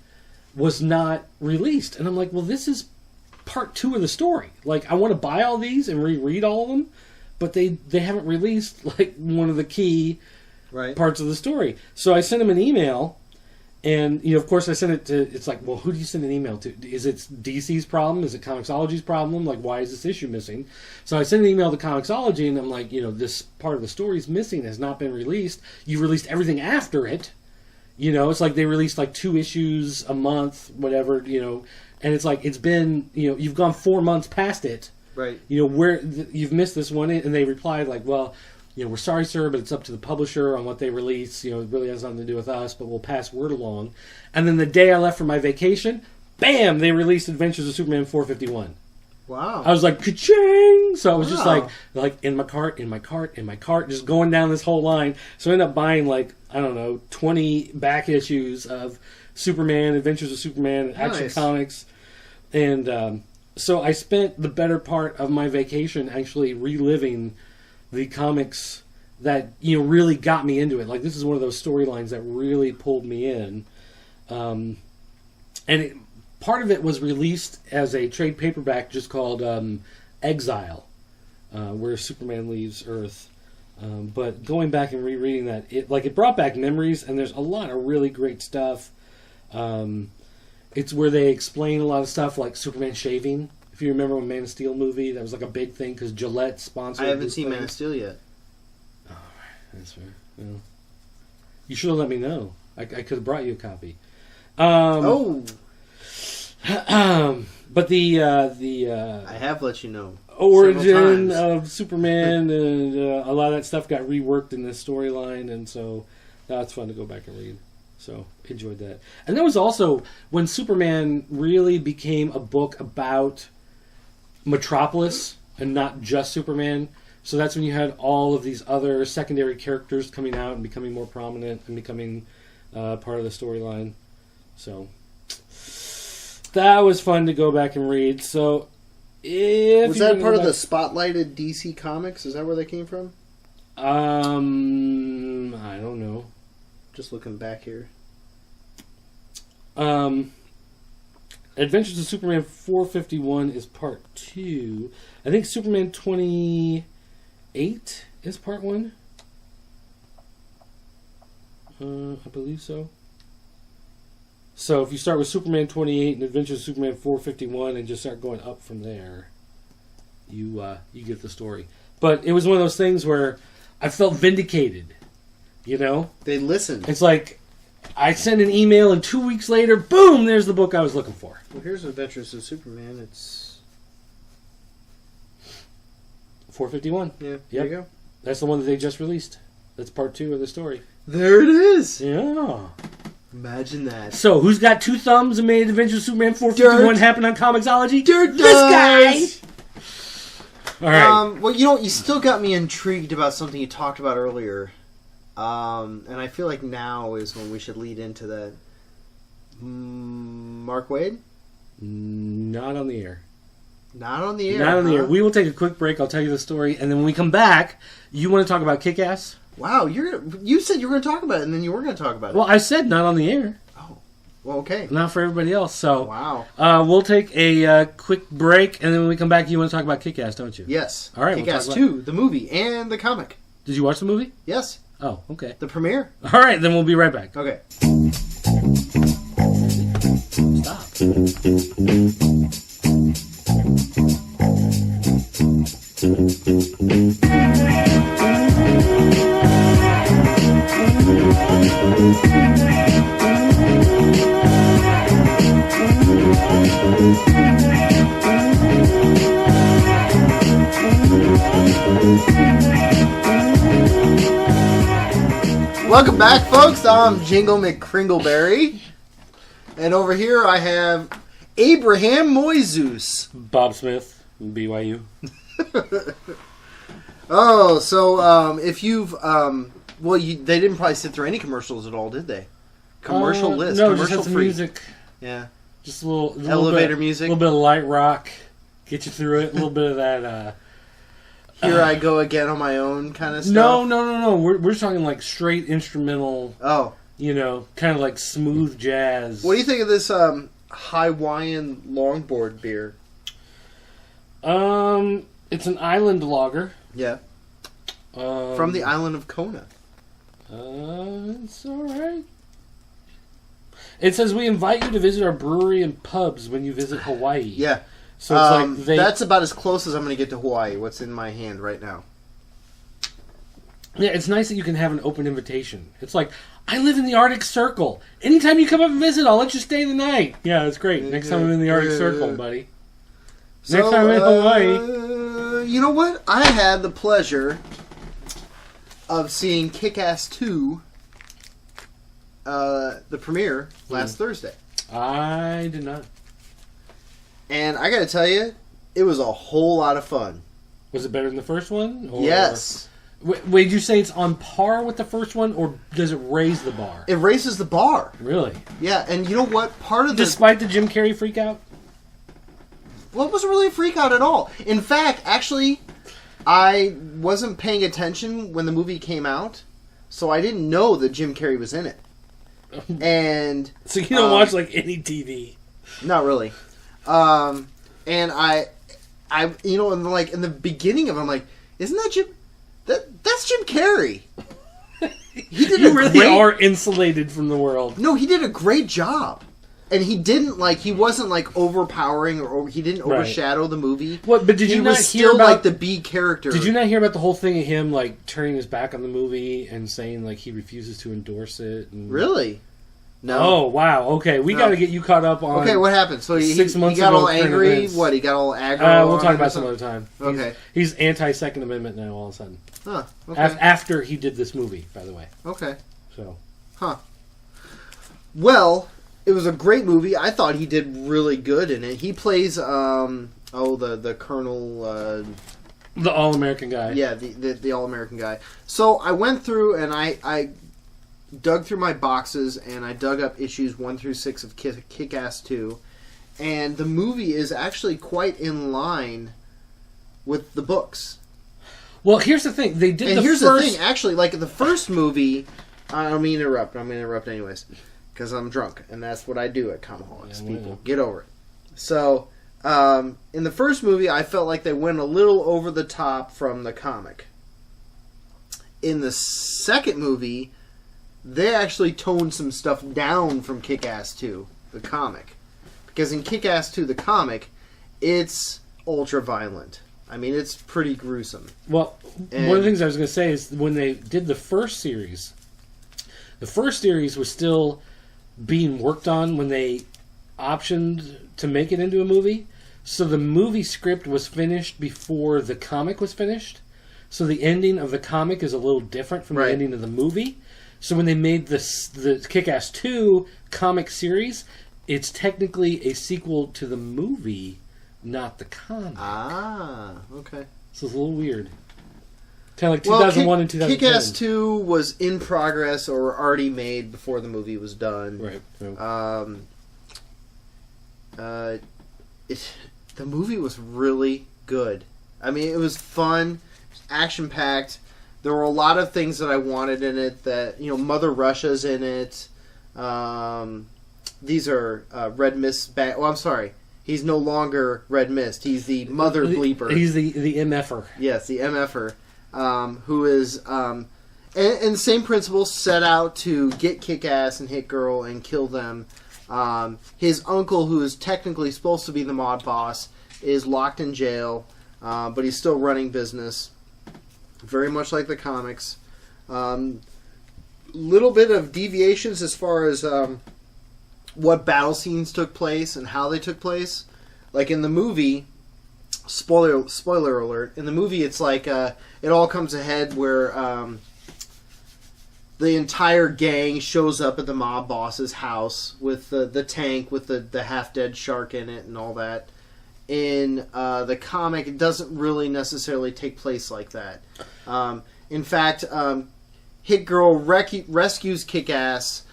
was not released. And I'm like, well, this is part 2 of the story. I want to buy all these and reread all of them, but they haven't released, one of the key parts of the story. So I sent him an email. And, of course, I sent it to... It's well, who do you send an email to? Is it DC's problem? Is it Comixology's problem? Why is this issue missing? So I sent an email to Comixology, and I'm like, this part of the story is missing, has not been released. You released everything after it. It's they released 2 issues a month, whatever, and it's it's been, you've gone 4 months past it. Right. Where you've missed this one. And they replied, well... we're sorry, sir, but it's up to the publisher on what they release. It really has nothing to do with us, but we'll pass word along. And then the day I left for my vacation, bam, they released Adventures of Superman 451. Wow. I was like, ka-ching! So I was just Wow. in my cart, just going down this whole line. So I ended up buying 20 back issues of Superman, Adventures of Superman, Action Nice. Comics. And so I spent the better part of my vacation actually reliving the comics that, really got me into it. Like, this is one of those storylines that really pulled me in. And part of it was released as a trade paperback just called Exile, where Superman leaves Earth. But going back and rereading that, it brought back memories, and there's a lot of really great stuff. It's where they explain a lot of stuff, like Superman shaving. If you remember when Man of Steel movie, that was like a big thing because Gillette sponsored. I haven't this seen thing. Man of Steel yet. Oh, that's fair. Well, you should have let me know. I could have brought you a copy. But the I have let you know. Origin of Superman and a lot of that stuff got reworked in this storyline, and so that's fun to go back and read. So enjoyed that. And that was also when Superman really became a book about Metropolis and not just Superman. So that's when you had all of these other secondary characters coming out and becoming more prominent and becoming part of the storyline. So that was fun to go back and read. So if Was that part of the spotlighted DC Comics? Is that where they came from? I don't know. Just looking back here. Adventures of Superman 451 is part 2. I think Superman 28 is part 1. I believe so. So if you start with Superman 28 and Adventures of Superman 451 and just start going up from there, you get the story. But it was one of those things where I felt vindicated. They listened. It's like I send an email and 2 weeks later, boom, there's the book I was looking for. Well, here's Adventures of Superman. It's 451. there you go. That's the one that they just released. That's part 2 of the story. There it is. Yeah. Imagine that. So, who's got 2 thumbs and made Adventures of Superman 451 Dirt. happen on Comixology? Dirt This guy! does. All right. Well, you still got me intrigued about something you talked about earlier. And I feel like now is when we should lead into that. Mark Waid? Not on the air. Not on the air. Not on the huh? air. We will take a quick break. I'll tell you the story. And then when we come back, you want to talk about Kick-Ass? Wow, you said you were going to talk about it, and then you were going to talk about it. Well, I said not on the air. Oh, well, okay. Not for everybody else. So, Wow. we'll take a quick break. And then when we come back, you want to talk about Kick-Ass, don't you? Yes. All right, we'll Kick-Ass talk about- 2, the movie, and the comic. Did you watch the movie? Yes. Oh, okay. The premiere. All right, then we'll be right back. Okay. Stop. Welcome back, folks. I'm Jingle McCringleberry. And over here I have Abraham Moises. Bob Smith, BYU. Oh, so if you've... they didn't probably sit through any commercials at all, did they? Commercial list. No, commercial just had some free. music. Yeah. Just a little Elevator bit, music. A little bit of light rock. Get you through it. A little bit of that... Here I go again on my own kind of stuff. No. We're talking like straight instrumental, Oh. kind of like smooth jazz. What do you think of this Hawaiian longboard beer? It's an island lager. Yeah. From the island of Kona. It's alright. It says we invite you to visit our brewery and pubs when you visit Hawaii. Yeah. So it's like that's about as close as I'm going to get to Hawaii, what's in my hand right now. Yeah, it's nice that you can have an open invitation. It's like, I live in the Arctic Circle. Anytime you come up and visit, I'll let you stay the night. Yeah, that's great. Next time I'm in the Arctic Circle, buddy. Next time I'm in Hawaii. You know what? I had the pleasure of seeing Kick-Ass 2, the premiere, last Thursday. I did not. And I got to tell you, it was a whole lot of fun. Was it better than the first one? Or... Yes. Wait, did you say it's on par with the first one, or does it raise the bar? It raises the bar. Really? Yeah, and you know what? Part of Despite the Jim Carrey freak out? Well, it wasn't really a freak out at all. In fact, actually, I wasn't paying attention when the movie came out, so I didn't know that Jim Carrey was in it. And so you don't watch like any TV? Not really. And I, you know, like in the beginning of it, I'm like, isn't that Jim? That's Jim Carrey. He did. You really are insulated from the world. No, he did a great job. And he didn't he wasn't overpowering, or he didn't overshadow the movie. What? But did you not hear still about the B character? Did you not hear about the whole thing of him turning his back on the movie and saying he refuses to endorse it? And... Really? No. Oh wow. Okay, we got to get you caught up on. Okay, what happened? So he 6 months he got ago all angry. What? He got all aggro. We'll talk about some other time. Okay. He's anti-Second Amendment now. All of a sudden. Huh. Okay. After he did this movie, by the way. Okay. So. Huh. Well, it was a great movie. I thought he did really good in it. He plays the Colonel. The All-American guy. Yeah, the All-American guy. So I went through and I dug through my boxes and I dug up issues 1 through 6 of Kick-Ass 2, and the movie is actually quite in line with the books. Well, here's the thing. They did. And the thing. Actually, the first movie. I don't mean to interrupt. I'm going to interrupt anyways because I'm drunk, and that's what I do at Comiholics. Yeah, people, get over it. So, in the first movie, I felt like they went a little over the top from the comic. In the second movie, they actually toned some stuff down from Kick-Ass 2, the comic. Because in Kick-Ass 2, the comic, it's ultra-violent. I mean, it's pretty gruesome. Well, one of the things I was going to say is when they did the first series was still being worked on when they optioned to make it into a movie. So the movie script was finished before the comic was finished. So the ending of the comic is a little different from the ending of the movie. So when they made the Kick-Ass 2 comic series, it's technically a sequel to the movie, not the comic. Ah, okay. So it's a little weird. Kind of like 2001 and 2010. Kick-Ass 2 was in progress or already made before the movie was done. Right. The movie was really good. I mean, it was fun, action-packed. There were a lot of things that I wanted in it. That Mother Russia's in it. These are Red Mist. I'm sorry. He's no longer Red Mist. He's the Mother Bleeper. He's the MFer. Yes, the MFer. Who is and the same principle, set out to get Kick-Ass and Hit Girl and kill them. His uncle, who is technically supposed to be the mob boss, is locked in jail, but he's still running business. Very much like the comics. Little bit of deviations as far as what battle scenes took place and how they took place. Like in the movie, spoiler alert, in the movie it's it all comes ahead where the entire gang shows up at the mob boss's house with the tank with the half-dead shark in it and all that. In the comic, it doesn't really necessarily take place like that. In fact, Hit Girl rescues Kick-Ass,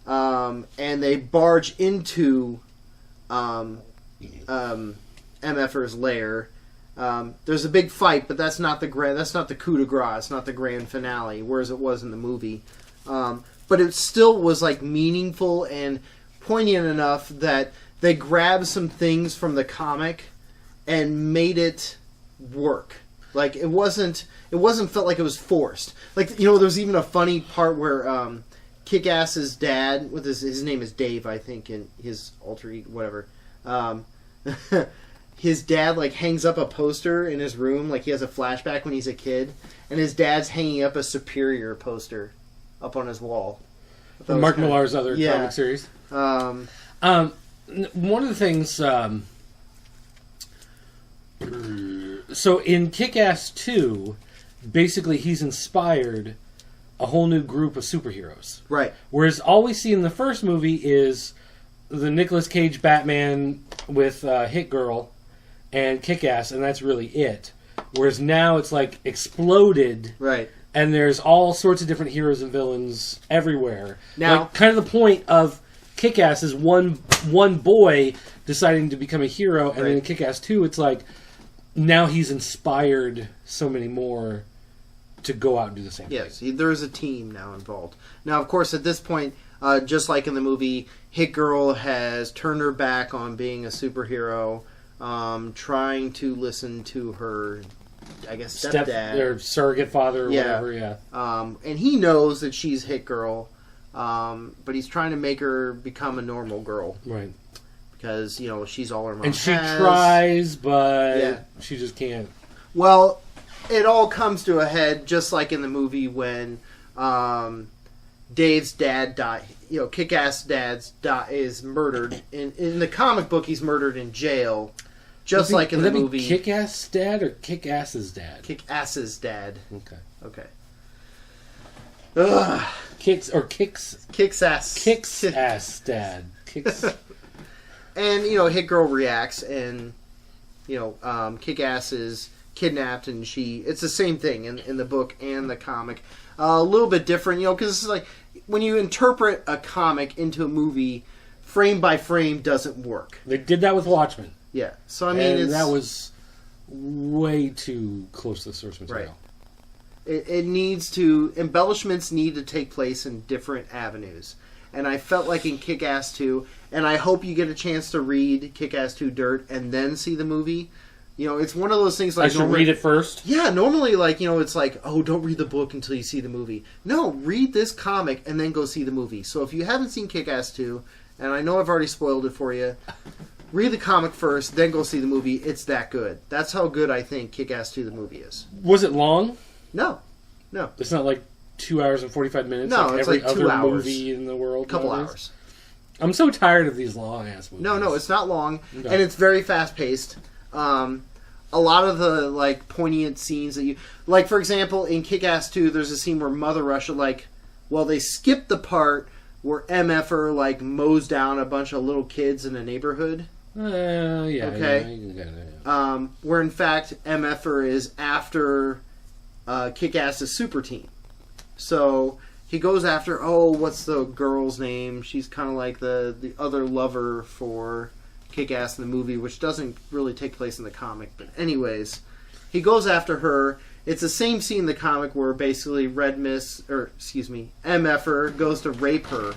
and they barge into MFer's lair. There's a big fight, but that's not the coup de grace. It's not the grand finale, whereas it was in the movie. But it still was meaningful and poignant enough that they grabbed some things from the comic and made it work. It wasn't felt like it was forced. There's even a funny part where Kick-Ass's dad, with his name is Dave, I think, and his alter ego, whatever. His dad hangs up a poster in his room, he has a flashback when he's a kid, and his dad's hanging up a Superior poster up on his wall. From Mark Millar's other comic series. One of the things. So in Kick-Ass 2, basically he's inspired a whole new group of superheroes. Right. Whereas all we see in the first movie is the Nicolas Cage Batman with Hit Girl and Kick-Ass, and that's really it. Whereas now it's exploded. Right. and there's all sorts of different heroes and villains everywhere. Now, like, kind of the point of Kick-Ass is one boy deciding to become a hero, and then in Kick-Ass 2, it's like now he's inspired so many more to go out and do the same thing. Yes, there's a team now involved. Now, of course, at this point, just like in the movie, Hit Girl has turned her back on being a superhero, trying to listen to her, I guess, stepdad. Their surrogate father or whatever, yeah. And he knows that she's Hit Girl, but he's trying to make her become a normal girl. Right. Because, she's all her mom And she has. tries, but she just can't. Well, it all comes to a head, just like in the movie when Dave's dad died. Kick-Ass Dad's is murdered. In the comic book, he's murdered in jail, just like in the movie. Kick-Ass Dad or Kick-Ass's dad? Kick-Ass's dad. Okay. Ugh. Kick-Ass Dad. And, Hit Girl reacts, and, Kick-Ass is kidnapped, and it's the same thing in the book and the comic. A little bit different, because it's like, when you interpret a comic into a movie, frame by frame doesn't work. They did that with Watchmen. Yeah. So, I mean, that was way too close to the source material. Right. It needs to... Embellishments need to take place in different avenues. And I felt like in Kick-Ass 2, and I hope you get a chance to read Kick-Ass 2 Dirt and then see the movie. It's one of those things like... I should read it first? Yeah, normally, it's like, oh, don't read the book until you see the movie. No, read this comic and then go see the movie. So if you haven't seen Kick-Ass 2, and I know I've already spoiled it for you, read the comic first, then go see the movie. It's that good. That's how good I think Kick-Ass 2 the movie is. Was it long? No. It's not like 2 hours and 45 minutes no, like it's every like 2 other hours. movie in the world. A couple nowadays. hours. I'm so tired of these long-ass movies. No, it's not long, Okay. and it's very fast-paced. A lot of the, poignant scenes that you... Like, for example, in Kick-Ass 2, there's a scene where Mother Russia, they skipped the part where MFer, mows down a bunch of little kids in a neighborhood. Yeah. Okay. Yeah. Where, in fact, MFer is after Kick-Ass's super team. So, he goes after, what's the girl's name? She's kind of like the other lover for Kick-Ass in the movie, which doesn't really take place in the comic. But anyways, he goes after her. It's the same scene in the comic where basically MFer goes to rape her.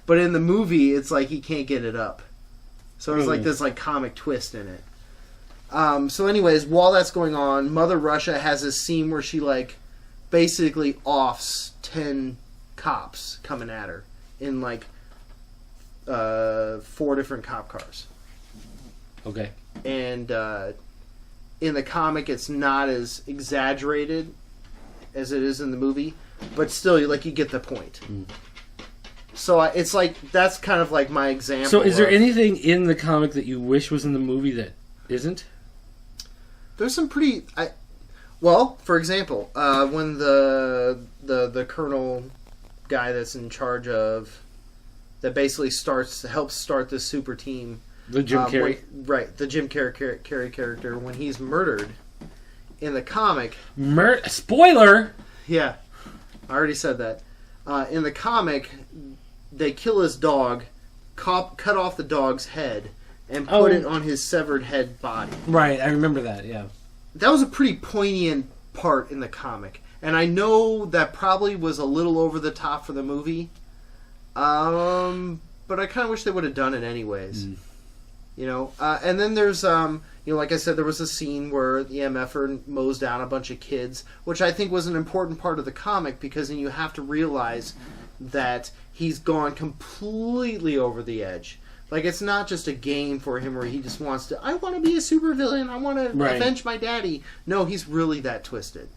But in the movie, it's like he can't get it up. So there's this comic twist in it. So anyways, while that's going on, Mother Russia has this scene where she basically offs 10 cops coming at her in 4 different cop cars. Okay. And in the comic, it's not as exaggerated as it is in the movie, but still, you get the point. So it's that's kind of my example. So is there anything in the comic that you wish was in the movie that isn't? There's some pretty... Well, for example, when the colonel guy that's in charge of... That basically helps start this super team... The Jim Carrey? The Jim Carrey character, when he's murdered in the comic... Spoiler! Yeah, I already said that. In the comic, they kill his dog, cut off the dog's head, and put it on his severed head body. Right, I remember that, yeah. That was a pretty poignant part in the comic. And I know that probably was a little over the top for the movie. But I kind of wish they would have done it anyways. And then there's, like I said, there was a scene where the MFer mows down a bunch of kids, which I think was an important part of the comic, because then you have to realize that he's gone completely over the edge. It's not just a game for him where he just wants to, I want to be a supervillain, I want to avenge my daddy. No, he's really that twisted.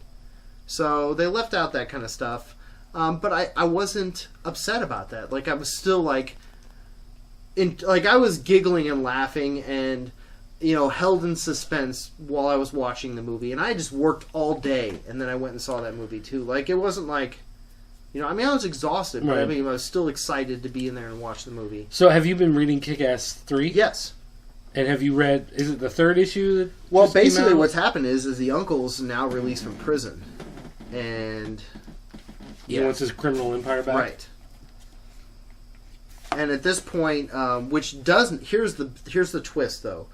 So they left out that kind of stuff. But I wasn't upset about that. I was still I was giggling and laughing and, held in suspense while I was watching the movie. And I just worked all day, and then I went and saw that movie too. It wasn't I was exhausted, but I was still excited to be in there and watch the movie. So have you been reading Kick-Ass 3? Yes. And have you read, is it the 3rd issue? Well, basically what's happened is the uncle's now released from prison. and He wants his criminal empire back. right. And at this point, which doesn't, here's the twist though.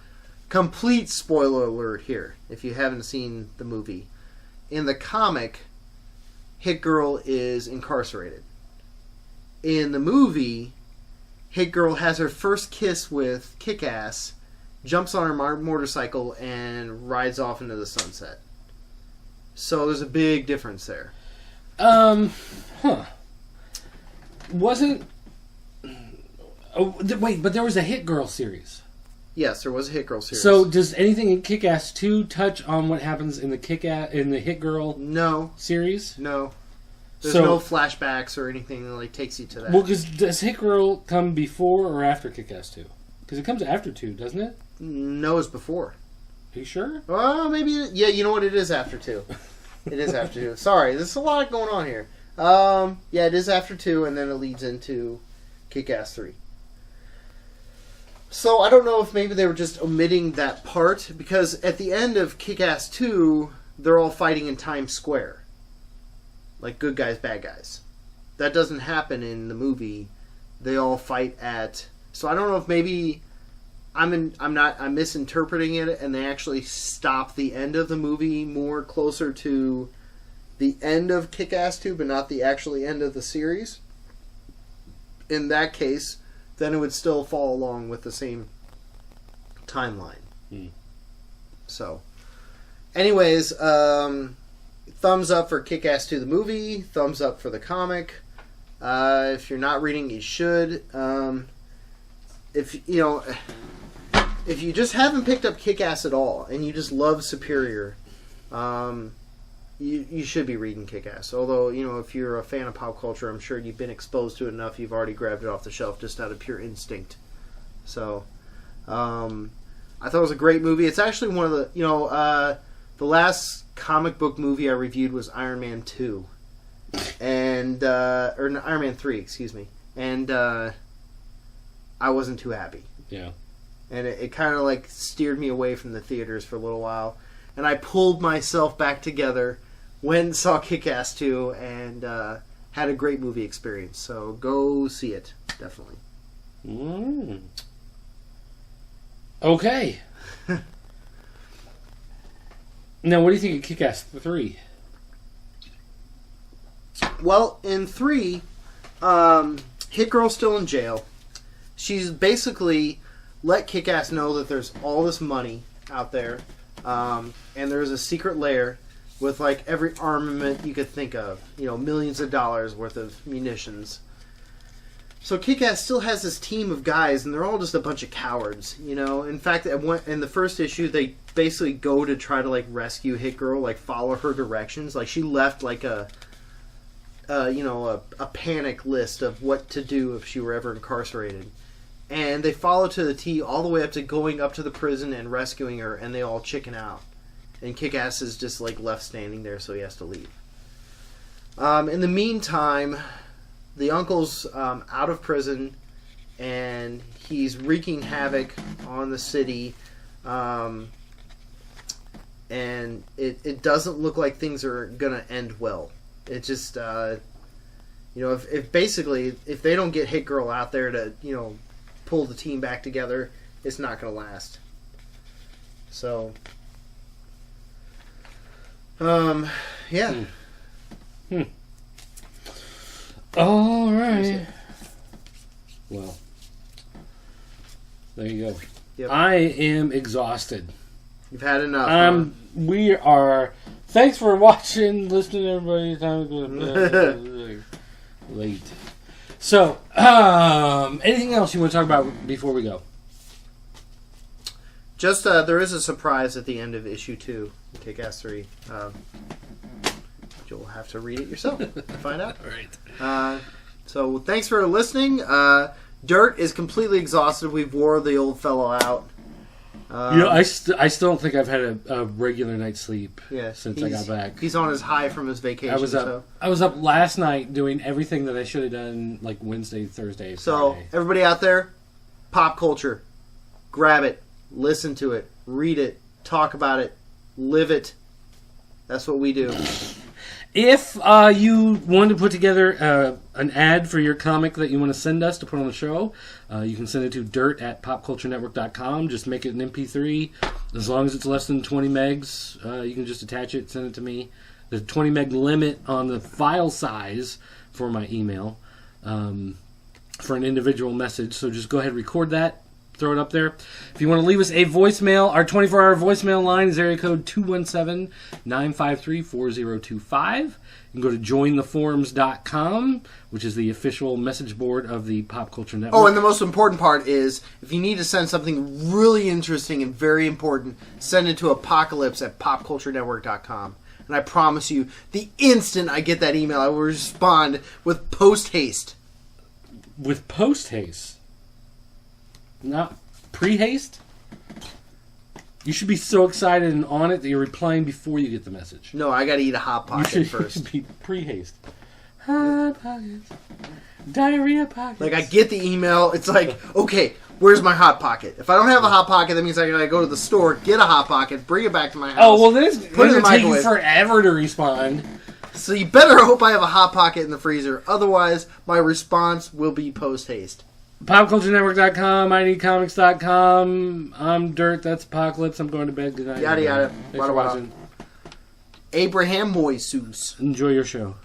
Complete spoiler alert here, if you haven't seen the movie. In the comic, Hit Girl is incarcerated. In the movie, Hit Girl has her first kiss with Kick-Ass, jumps on her motorcycle, and rides off into the sunset. So there's a big difference there. Wasn't... Oh, wait, but there was a Hit Girl series. Yes, there was a Hit Girl series. So does anything in Kick-Ass 2 touch on what happens in the Hit Girl No. series? No. There's So- no flashbacks or anything that like takes you to that. Well, does Hit Girl come before or after Kick-Ass 2? Because it comes after 2, doesn't it? No, it's before. Are you sure? Well, maybe... Yeah, you know what? It is after 2. It is after 2. Sorry, there's a lot going on here. Yeah, it is after 2, and then it leads into Kick-Ass 3. So I don't know if maybe they were just omitting that part, because at the end of Kick-Ass 2, they're all fighting in Times Square. Like good guys, bad guys. That doesn't happen in the movie. They all fight at... So I don't know if maybe I'm misinterpreting it, and they actually stop the end of the movie more closer to the end of Kick-Ass 2, but not the actually end of the series. In that case, then it would still fall along with the same timeline. So, anyways, thumbs up for Kick-Ass 2 the movie, thumbs up for the comic. If you're not reading, you should. If you just haven't picked up Kick-Ass at all and you just love Superior, you should be reading Kick-Ass. Although, if you're a fan of pop culture, I'm sure you've been exposed to it enough, you've already grabbed it off the shelf just out of pure instinct. So, I thought it was a great movie. It's actually one of the last comic book movie I reviewed was Iron Man 2. And, or Iron Man 3, excuse me. And, I wasn't too happy. Yeah. And it kind of like steered me away from the theaters for a little while. And I pulled myself back together, went and saw Kick-Ass 2, and had a great movie experience. So go see it, definitely. Okay. Now, what do you think of Kick-Ass 3? Well, in 3, Hit Girl's still in jail. She's basically let Kick-Ass know that there's all this money out there, and there's a secret lair with like every armament you could think of, millions of dollars worth of munitions. So Kick-Ass still has this team of guys, and they're all just a bunch of cowards, In fact, in the first issue, they basically go to try to like rescue Hit Girl, like follow her directions. Like she left like a panic list of what to do if she were ever incarcerated. And they follow to the T all the way up to going up to the prison and rescuing her, and they all chicken out. And Kick-Ass is just like left standing there, so he has to leave. In the meantime, the uncle's out of prison, and he's wreaking havoc on the city. And it doesn't look like things are going to end well. It just, if they don't get Hit Girl out there to, pull the team back together, it's not going to last. So, yeah. All right. Well, there you go. Yep. I am exhausted. You've had enough. We are. Thanks for watching, listening, everybody. Time late. So, anything else you want to talk about before we go? Just there is a surprise at the end of issue 2, Kick-Ass 3. You'll have to read it yourself to find out. All right. So thanks for listening. Dirt is completely exhausted. We've wore the old fellow out. I still don't think I've had a regular night's sleep since I got back. He's on his high from his vacation. I was up last night doing everything that I should have done like Wednesday, Thursday, So Friday. everybody out there, pop culture, grab it, listen to it, read it, talk about it, live it. That's what we do. If you want to put together an ad for your comic that you want to send us to put on the show, you can send it to dirt@popculturenetwork.com. Just make it an MP3. As long as it's less than 20 megs, you can just attach it, send it to me. There's a 20 meg limit on the file size for my email for an individual message. So just go ahead and record that. Throw it up there. If you want to leave us a voicemail, our 24-hour voicemail line is area code 217-953-4025. You can go to jointheforums.com, which is the official message board of the Pop Culture Network. Oh, and the most important part is, if you need to send something really interesting and very important, send it to apocalypse@popculturenetwork.com. And I promise you, the instant I get that email, I will respond with post-haste. With post-haste? Not pre-haste? You should be so excited and on it that you're replying before you get the message. No, I gotta eat a Hot Pocket first. You should be pre-haste. Hot Pockets. Diarrhea Pockets. Like, I get the email, it's like, okay, where's my Hot Pocket? If I don't have a Hot Pocket, that means I gotta go to the store, get a Hot Pocket, bring it back to my house. Oh, well, then it's put it in the going to take you microwave. forever to respond. So you better hope I have a Hot Pocket in the freezer. Otherwise, my response will be post-haste. PopCultureNetwork.com, INeedComics.com. I'm Dirt, that's Apocalypse. I'm going to bed. Good night. Yada, yada. Thanks for watching. Abraham Moisus. Enjoy your show.